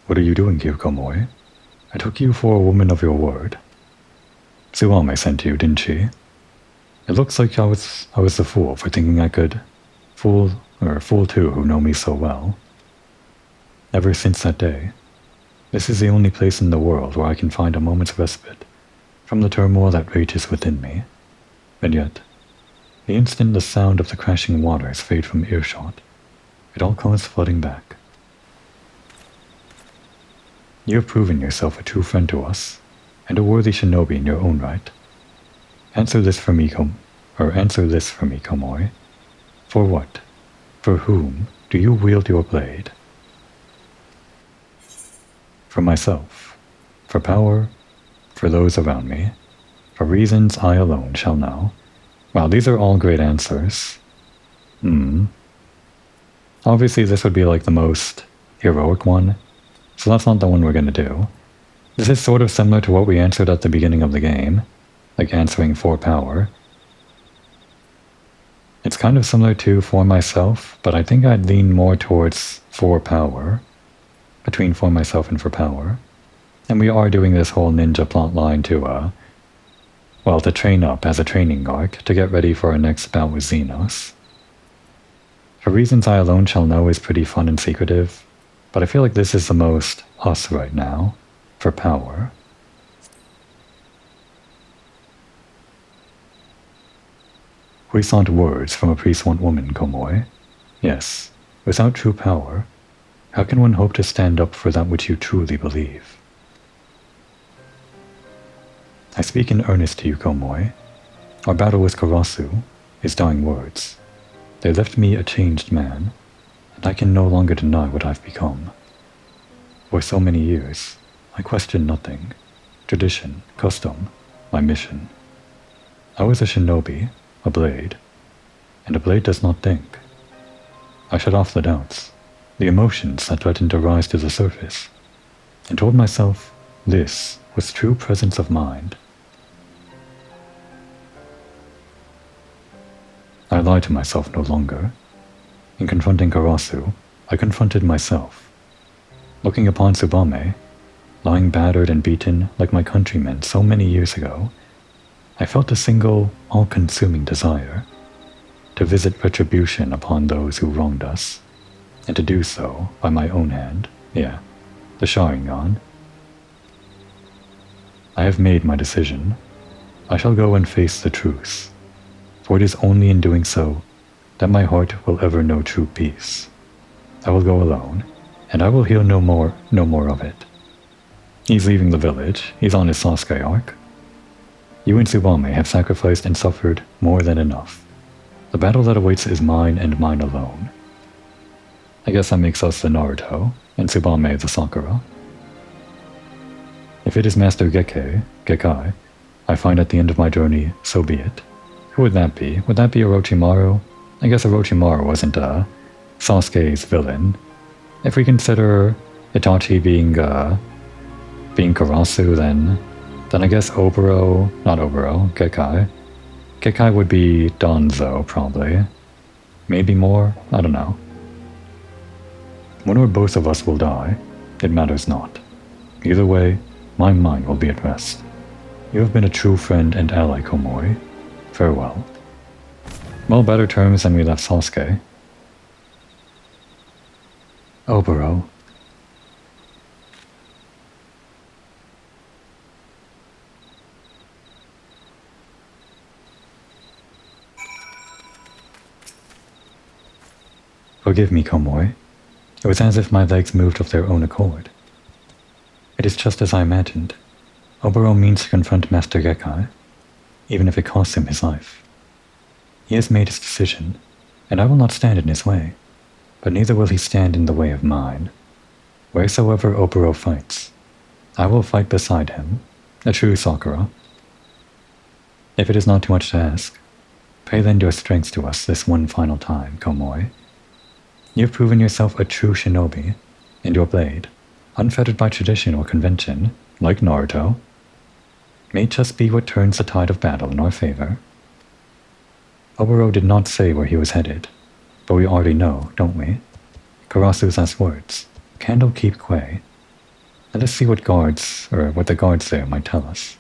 What are you doing here, Komoi? I took you for a woman of your word. Tsuame sent you, didn't she? It looks like I was the fool for thinking I could fool two who know me so well. Ever since that day, this is the only place in the world where I can find a moment's respite from the turmoil that rages within me. And yet, the instant the sound of the crashing waters fade from earshot, it all comes flooding back. You have proven yourself a true friend to us, and a worthy shinobi in your own right. Answer this for me, Komoi. For what? For whom do you wield your blade? For myself, for power, for those around me, for reasons I alone shall know. Wow, these are all great answers. Obviously this would be like the most heroic one, so that's not the one we're gonna do. This is sort of similar to what we answered at the beginning of the game, like answering for power. It's kind of similar to for myself, but I think I'd lean more towards for power, between for myself and for power. And we are doing this whole ninja plotline to train up as a training arc to get ready for our next bout with Xenos. For reasons I alone shall know is pretty fun and secretive, but I feel like this is the most us right now, for power. Puissant words from a puissant woman, Komoi. Yes, without true power, how can one hope to stand up for that which you truly believe? I speak in earnest to you, Komoi. Our battle with Karasu, his dying words. They left me a changed man, and I can no longer deny what I've become. For so many years, I questioned nothing. Tradition, custom, my mission. I was a shinobi, a blade, and a blade does not think. I shut off the doubts, the emotions that threatened to rise to the surface, and told myself this was true presence of mind. I lied to myself no longer. In confronting Karasu, I confronted myself. Looking upon Tsubame, lying battered and beaten like my countrymen so many years ago, I felt a single, all-consuming desire to visit retribution upon those who wronged us, and to do so by my own hand, the Sharingan. I have made my decision. I shall go and face the truth, for it is only in doing so that my heart will ever know true peace. I will go alone, and I will heal no more of it. He's leaving the village. He's on his Sasuke arc. You and Tsubame have sacrificed and suffered more than enough. The battle that awaits is mine and mine alone. I guess that makes us the Naruto, and Tsubame the Sakura. If it is Master Gekai, I find at the end of my journey, so be it. Who would that be? Would that be Orochimaru? I guess Orochimaru wasn't Sasuke's villain. If we consider Itachi being Karasu, then I guess Gekai would be Danzo, probably. Maybe more, I don't know. One or both of us will die, it matters not. Either way, my mind will be at rest. You have been a true friend and ally, Komori. Farewell. Well, better terms than we left Sasuke. Oboro. Forgive me, Komori. It was as if my legs moved of their own accord. It is just as I imagined. Oboro means to confront Master Gekkai, even if it costs him his life. He has made his decision, and I will not stand in his way, but neither will he stand in the way of mine. Wheresoever Oboro fights, I will fight beside him, a true Sakura. If it is not too much to ask, pray lend your strength to us this one final time, Komori. You have proven yourself a true shinobi, and your blade, unfettered by tradition or convention, like Naruto, may just be what turns the tide of battle in our favor. Oboro did not say where he was headed, but we already know, don't we? Karasu's last words, Candle keep Quay. Let us see what the guards there might tell us.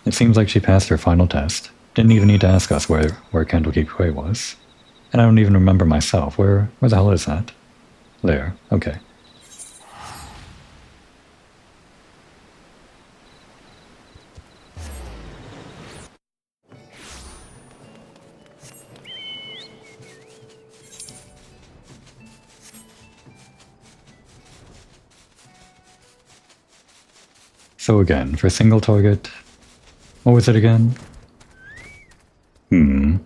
It seems like she passed her final test, didn't even need to ask us where Candlekeep Quay was. And I don't even remember myself, where the hell is that? There, okay. So again, for single target, what was it again?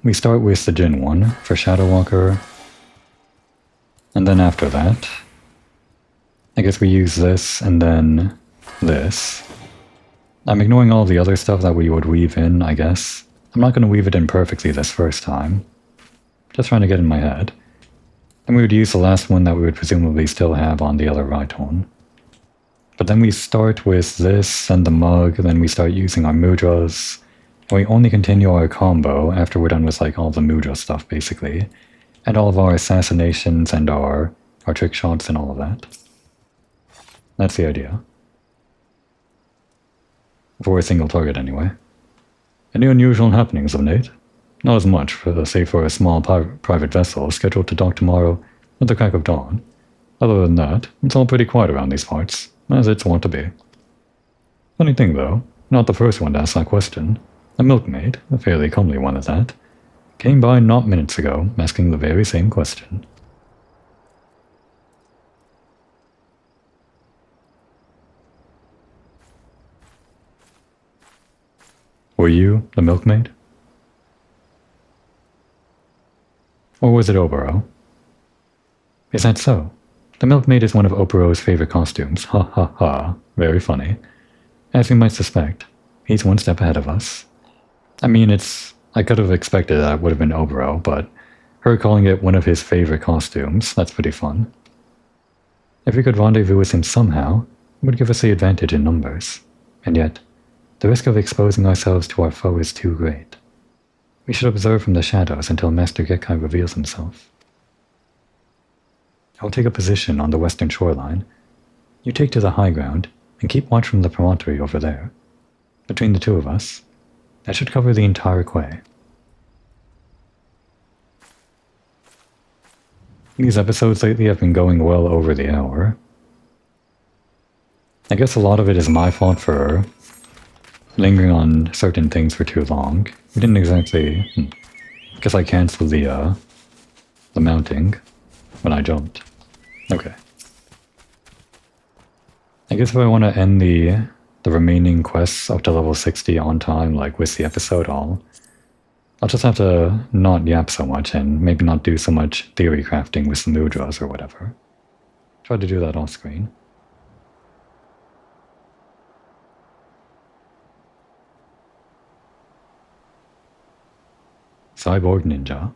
We start with the Jin one for Shadow Walker, and then after that, I guess we use this and then this. I'm ignoring all the other stuff that we would weave in, I guess. I'm not going to weave it in perfectly this first time. Just trying to get in my head. And we would use the last one that we would presumably still have on the other Raiton. But then we start with this and the mug, and then we start using our mudras. And we only continue our combo after we're done with like all the mudra stuff, basically. And all of our assassinations and our trick shots and all of that. That's the idea. For a single target, anyway. Any unusual happenings of late? Not as much, save for a small private vessel scheduled to dock tomorrow at the crack of dawn. Other than that, it's all pretty quiet around these parts, as it's wont to be. Funny thing, though, not the first one to ask that question. A milkmaid, a fairly comely one at that, came by not minutes ago, asking the very same question. Were you the milkmaid? Or was it Oboro? Is that so? The milkmaid is one of Oboro's favorite costumes. Ha ha ha. Very funny. As you might suspect, he's one step ahead of us. I mean, I could have expected that it would have been Oboro, but her calling it one of his favorite costumes, that's pretty fun. If we could rendezvous with him somehow, it would give us the advantage in numbers. And yet, the risk of exposing ourselves to our foe is too great. We should observe from the shadows until Master Gekkai reveals himself. I'll take a position on the western shoreline. You take to the high ground, and keep watch from the promontory over there. Between the two of us, that should cover the entire quay. These episodes lately have been going well over the hour. I guess a lot of it is my fault for lingering on certain things for too long. We didn't exactly... I guess I canceled the mounting when I jumped. Okay. I guess if I want to end the remaining quests up to level 60 on time, like with the episode, I'll just have to not yap so much and maybe not do so much theory crafting with the mudras or whatever. Try to do that off screen. Cyborg Ninja.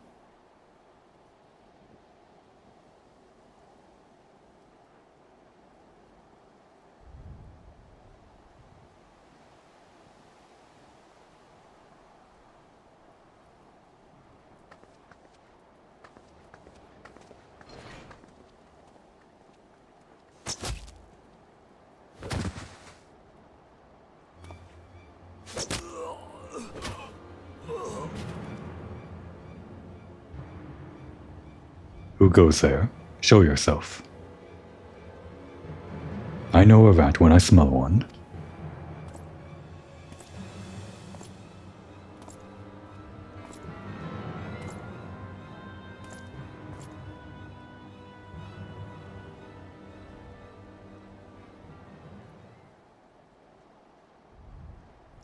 Who goes there? Show yourself. I know a rat when I smell one.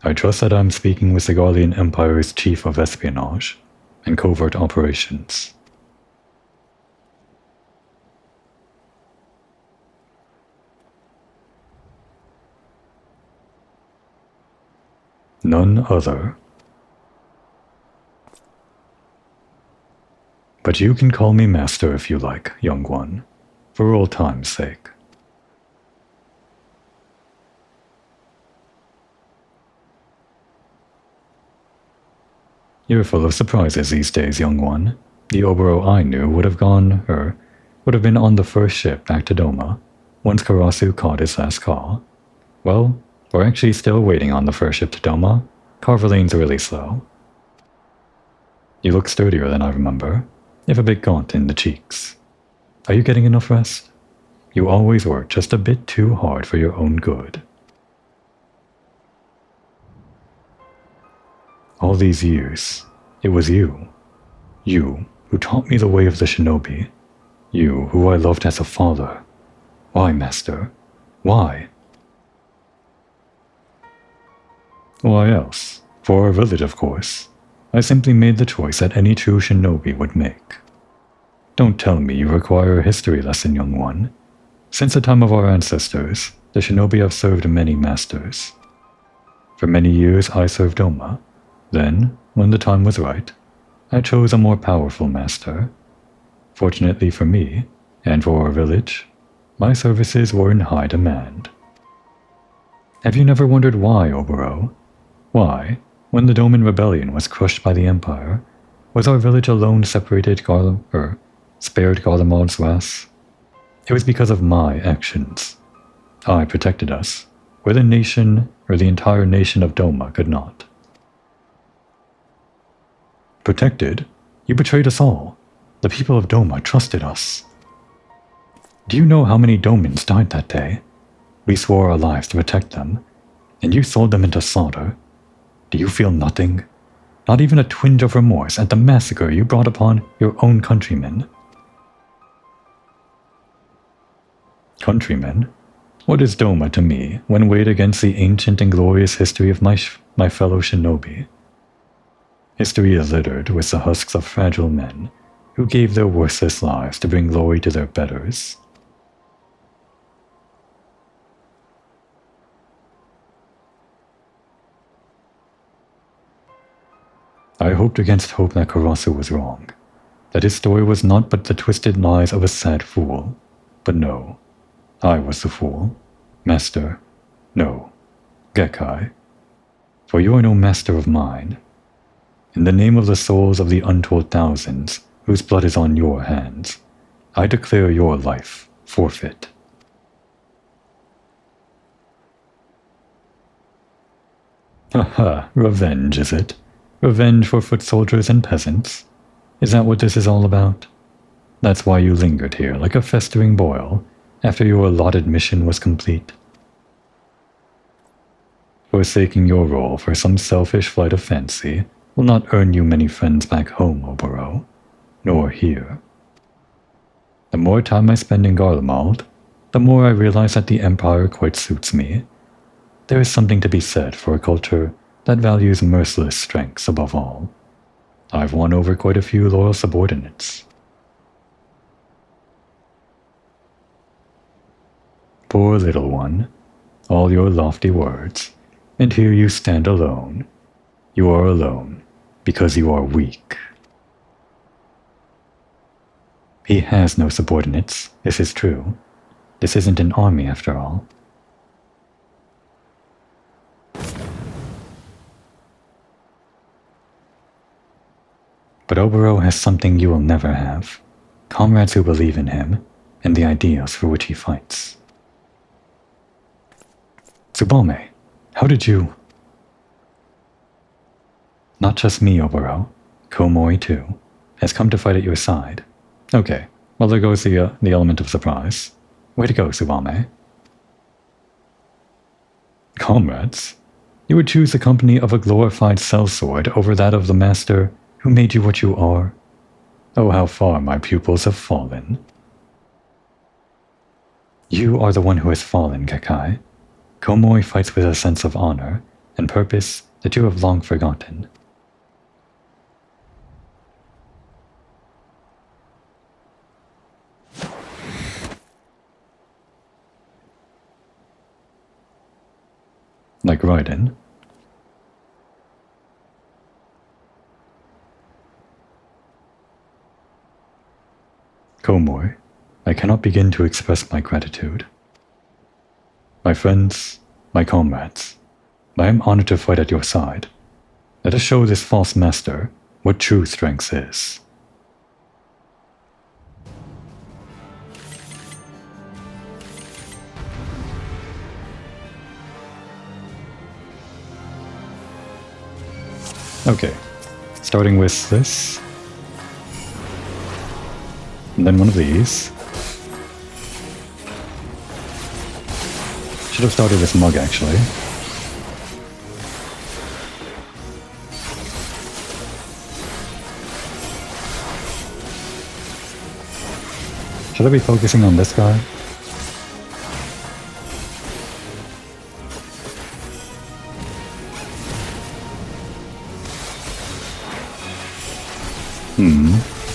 I trust that I'm speaking with the Garlean Empire's Chief of Espionage and Covert Operations. None other. But you can call me Master if you like, young one, for old time's sake. You're full of surprises these days, young one. The Oboro I knew would have been on the first ship back to Doma, once Karasu caught his last call. Well, we're actually still waiting on the first ship to Doma. Carvaline's really slow. You look sturdier than I remember, if a bit gaunt in the cheeks. Are you getting enough rest? You always work just a bit too hard for your own good. All these years, it was you. You who taught me the way of the shinobi. You who I loved as a father. Why, Master? Why? Why else? For our village, of course. I simply made the choice that any true shinobi would make. Don't tell me you require a history lesson, young one. Since the time of our ancestors, the shinobi have served many masters. For many years I served Doma. Then, when the time was right, I chose a more powerful master. Fortunately for me, and for our village, my services were in high demand. Have you never wondered why, Oboro? Why, when the Doman Rebellion was crushed by the Empire, was our village alone spared Garlemald's wrath? It was because of my actions. I protected us, where the entire nation of Doma could not. Protected? You betrayed us all. The people of Doma trusted us. Do you know how many Domans died that day? We swore our lives to protect them, and you sold them into slaughter. Do you feel nothing? Not even a twinge of remorse at the massacre you brought upon your own countrymen? Countrymen? What is Doma to me when weighed against the ancient and glorious history of my fellow shinobi? History is littered with the husks of fragile men who gave their worthless lives to bring glory to their betters. I hoped against hope that Karasu was wrong, that his story was not but the twisted lies of a sad fool. But no, I was the fool. Master, no, Gekkai. For you are no master of mine. In the name of the souls of the untold thousands whose blood is on your hands, I declare your life forfeit. Haha, revenge, is it? Revenge for foot soldiers and peasants? Is that what this is all about? That's why you lingered here like a festering boil after your allotted mission was complete? Forsaking your role for some selfish flight of fancy will not earn you many friends back home, Oboro, nor here. The more time I spend in Garlemald, the more I realize that the Empire quite suits me. There is something to be said for a culture that values merciless strengths above all. I've won over quite a few loyal subordinates. Poor little one, all your lofty words, and here you stand alone. You are alone, because you are weak. He has no subordinates, this is true. This isn't an army after all. But Oboro has something you will never have. Comrades who believe in him, and the ideals for which he fights. Tsubame, how did you... Not just me, Oboro. Komori, too, has come to fight at your side. Okay, Well, there goes the element of surprise. Way to go, Suwame. Comrades, you would choose the company of a glorified sellsword over that of the master who made you what you are. Oh, how far my pupils have fallen. You are the one who has fallen, Kekai. Komoi fights with a sense of honor and purpose that you have long forgotten. Like Raiden. Komoi, I cannot begin to express my gratitude. My friends, my comrades, I am honored to fight at your side. Let us show this false master what true strength is. Okay, starting with this, and then one of these. Should have started with Mug, actually. Should I be focusing on this guy?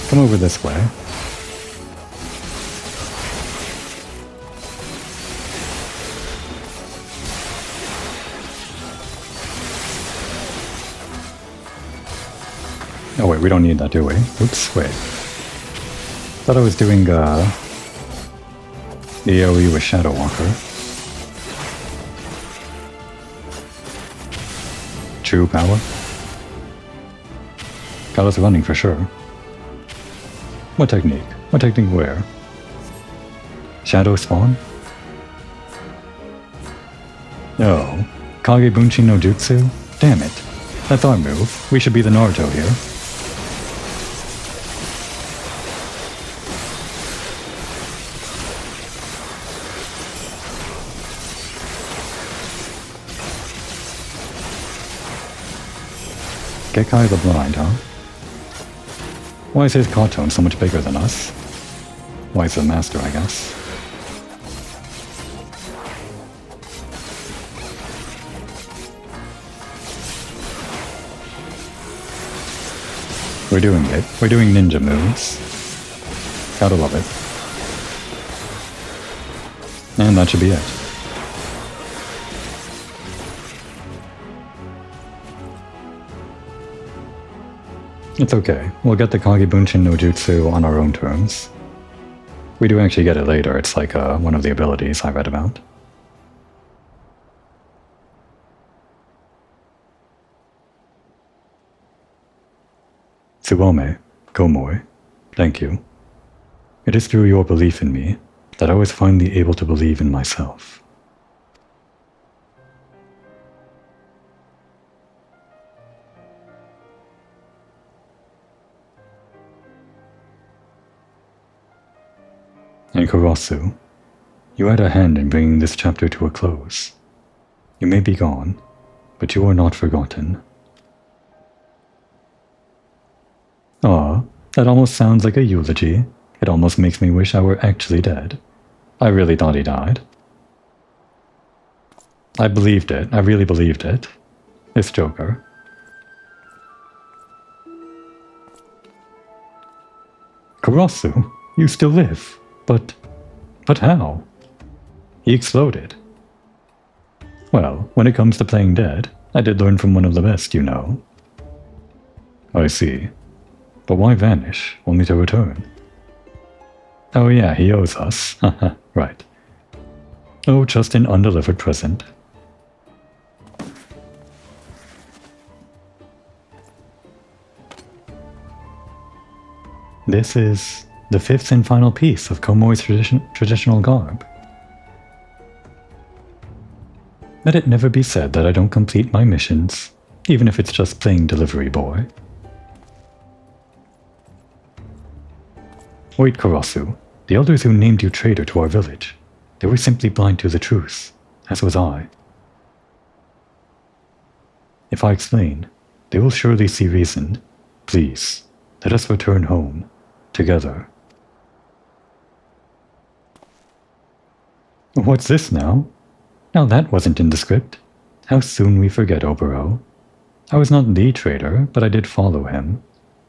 Come over this way. Oh wait, we don't need that, do we? Oops, wait. Thought I was doing the AoE with Shadow Walker. True power. Got us running for sure. What technique? What technique where? Shadow spawn? Oh. Kage Bunshin no Jutsu? Damn it. That's our move. We should be the Naruto here. Kekai the Blind, huh? Why is his cartoon so much bigger than us? Why is the master, I guess. We're doing it. We're doing ninja moves. Gotta love it. And that should be it. It's okay. We'll get the Kage Bunshin no Jutsu on our own terms. We do actually get it later. It's like one of the abilities I read about. Tsuwame, Komoi, thank you. It is through your belief in me that I was finally able to believe in myself. And Karasu, you had a hand in bringing this chapter to a close. You may be gone, but you are not forgotten. Ah, that almost sounds like a eulogy. It almost makes me wish I were actually dead. I really thought he died. I believed it. I really believed it. This Joker. Karasu, you still live. But how? He exploded. Well, when it comes to playing dead, I did learn from one of the best, you know. I see. But why vanish, only to return? Oh yeah, he owes us. Haha, right. Oh, just an undelivered present. This is the fifth and final piece of Komoi's traditional garb. Let it never be said that I don't complete my missions, even if it's just playing delivery boy. Wait, Karasu. The elders who named you traitor to our village, they were simply blind to the truth, as was I. If I explain, they will surely see reason. Please, let us return home, together. What's this now? Now that wasn't in the script. How soon we forget, Obero. I was not the traitor, but I did follow him.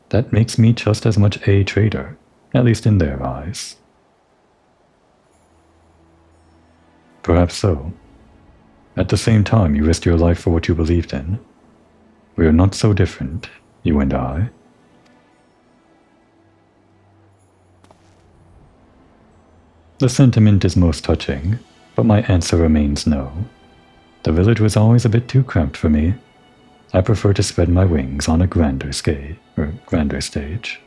That makes me just as much a traitor, at least in their eyes. Perhaps so. At the same time, you risked your life for what you believed in. We are not so different, you and I. The sentiment is most touching, but my answer remains no. The village was always a bit too cramped for me. I prefer to spread my wings on a grander stage.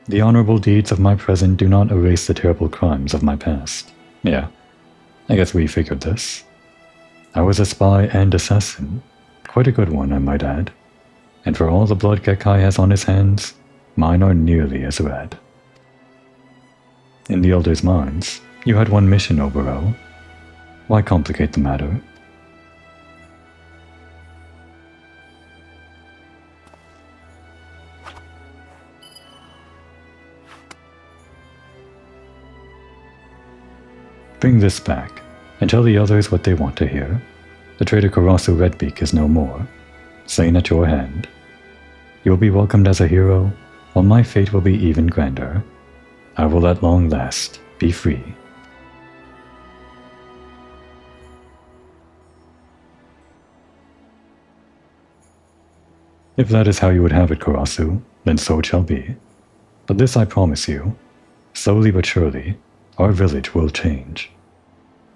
The honorable deeds of my present do not erase the terrible crimes of my past. Yeah, I guess we figured this. I was a spy and assassin. Quite a good one, I might add. And for all the blood Gekkai has on his hands, mine are nearly as red. In the elders' minds, you had one mission, Obero. Why complicate the matter? Bring this back, and tell the others what they want to hear. The traitor Karasu Redbeak is no more, slain at your hand. You will be welcomed as a hero, while my fate will be even grander. I will at long last be free. If that is how you would have it, Karasu, then so it shall be. But this I promise you, slowly but surely, our village will change.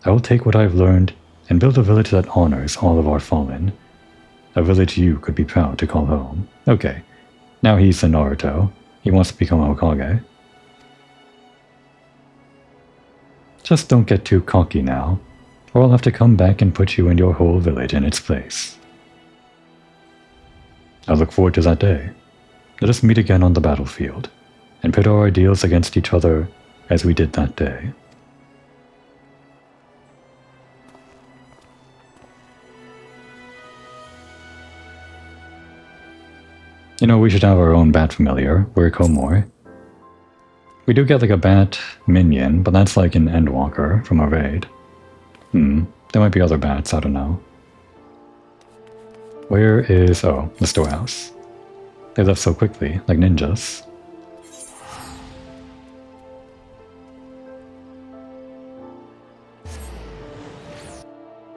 I will take what I have learned and build a village that honors all of our fallen. A village you could be proud to call home. Okay, now he's the Naruto. He wants to become a Hokage. Just don't get too cocky now, or I'll have to come back and put you and your whole village in its place. I look forward to that day. Let us meet again on the battlefield, and pit our ideals against each other as we did that day. You know, we should have our own bat familiar. We're Komoi. We do get like a bat minion, but that's like an Endwalker from a raid. There might be other bats, I don't know. Where is... oh, the storehouse. They left so quickly, like ninjas.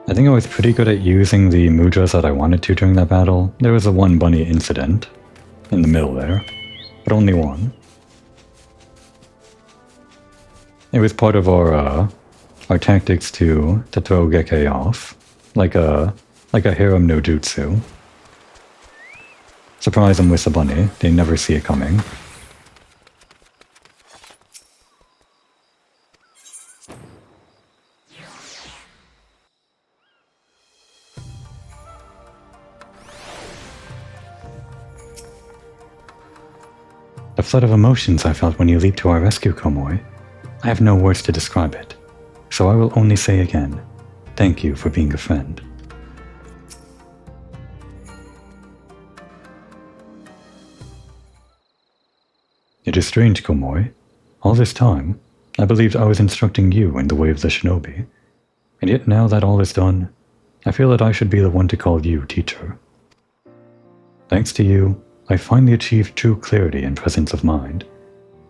I think I was pretty good at using the mudras that I wanted to during that battle. There was a one bunny incident in the middle there, but only one. It was part of our tactics to throw Gekkai off, like a harem no jutsu. Surprise them with the bunny, they never see it coming. The flood of emotions I felt when you leaped to our rescue, Komoi. I have no words to describe it, so I will only say again, thank you for being a friend. It is strange, Komoi. All this time, I believed I was instructing you in the way of the shinobi, and yet now that all is done, I feel that I should be the one to call you teacher. Thanks to you, I finally achieved true clarity and presence of mind.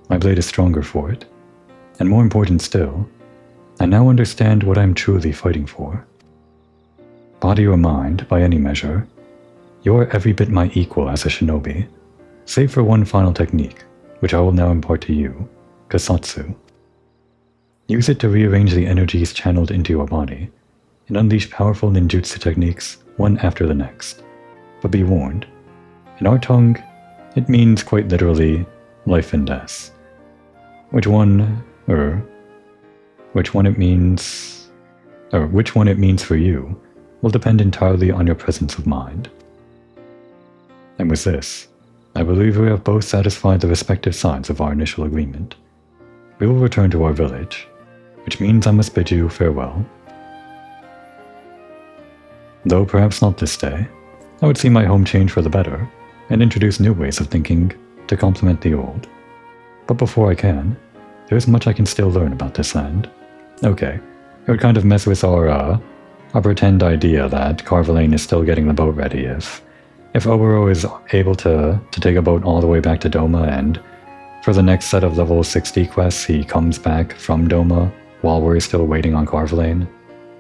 My blade is stronger for it, and more important still, I now understand what I am truly fighting for. Body or mind, by any measure, you are every bit my equal as a shinobi, save for one final technique, which I will now impart to you, Kasatsu. Use it to rearrange the energies channeled into your body, and unleash powerful ninjutsu techniques one after the next. But be warned, in our tongue, it means quite literally life and death. Which one it means for you will depend entirely on your presence of mind. And with this, I believe we have both satisfied the respective sides of our initial agreement. We will return to our village, which means I must bid you farewell. Though perhaps not this day, I would see my home change for the better, and introduce new ways of thinking to complement the old. But before I can, there is much I can still learn about this land. Okay, it would kind of mess with our pretend idea that Carvalane is still getting the boat ready if Obero is able to take a boat all the way back to Doma, and for the next set of level 60 quests he comes back from Doma while we're still waiting on Carvalane.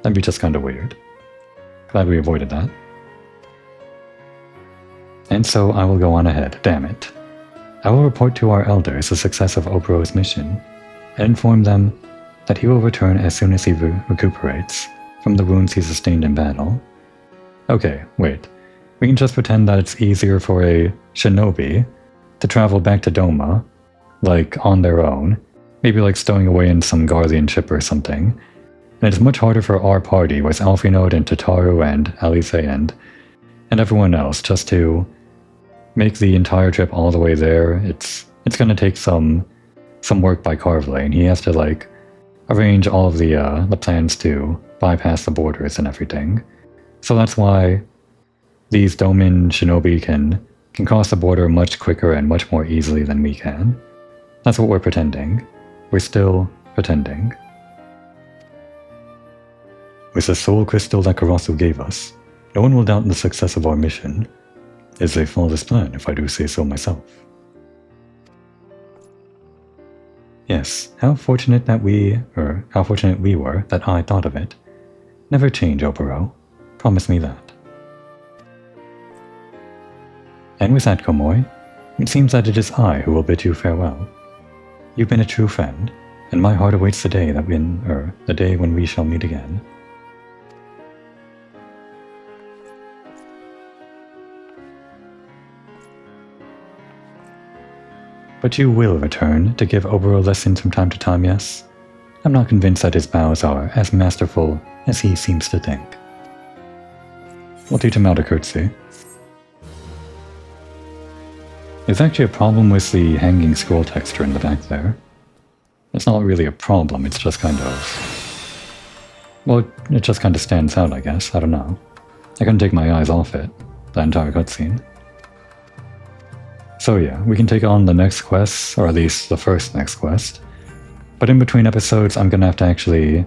That'd be just kinda weird. Glad we avoided that. And so I will go on ahead, damn it. I will report to our elders the success of Obero's mission, and inform them that he will return as soon as he recuperates from the wounds he sustained in battle. Okay, wait. We can just pretend that it's easier for a shinobi to travel back to Doma, like on their own, maybe like stowing away in some Garlean ship or something. And it's much harder for our party with Alfinode and Tataru and Alice and everyone else just to make the entire trip all the way there. It's gonna take some work by Carvalane. He has to like arrange all of the plans to bypass the borders and everything. So that's why these Domin shinobi can cross the border much quicker and much more easily than we can. That's what we're pretending. We're still pretending. With the soul crystal that Karasu gave us, no one will doubt the success of our mission. It's a flawless plan, if I do say so myself. Yes, how fortunate we were that I thought of it. Never change, Obero. Promise me that. And with that, Komoi, it seems that it is I who will bid you farewell. You've been a true friend, and my heart awaits the day when we shall meet again. But you will return to give Obero lessons from time to time, yes? I'm not convinced that his bows are as masterful as he seems to think. We'll teach him how to curtsy. There's actually a problem with the hanging scroll texture in the back there. It's not really a problem, it's just kind of... well, it just kind of stands out, I guess. I don't know. I couldn't take my eyes off it, the entire cutscene. So yeah, we can take on the next quest, or at least the first next quest. But in between episodes, I'm gonna have to actually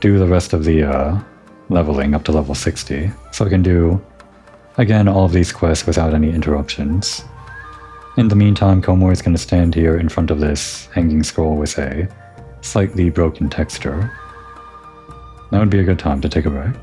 do the rest of the leveling up to level 60, so I can do, again, all of these quests without any interruptions. In the meantime, Komoi is gonna stand here in front of this hanging scroll with a slightly broken texture. That would be a good time to take a break.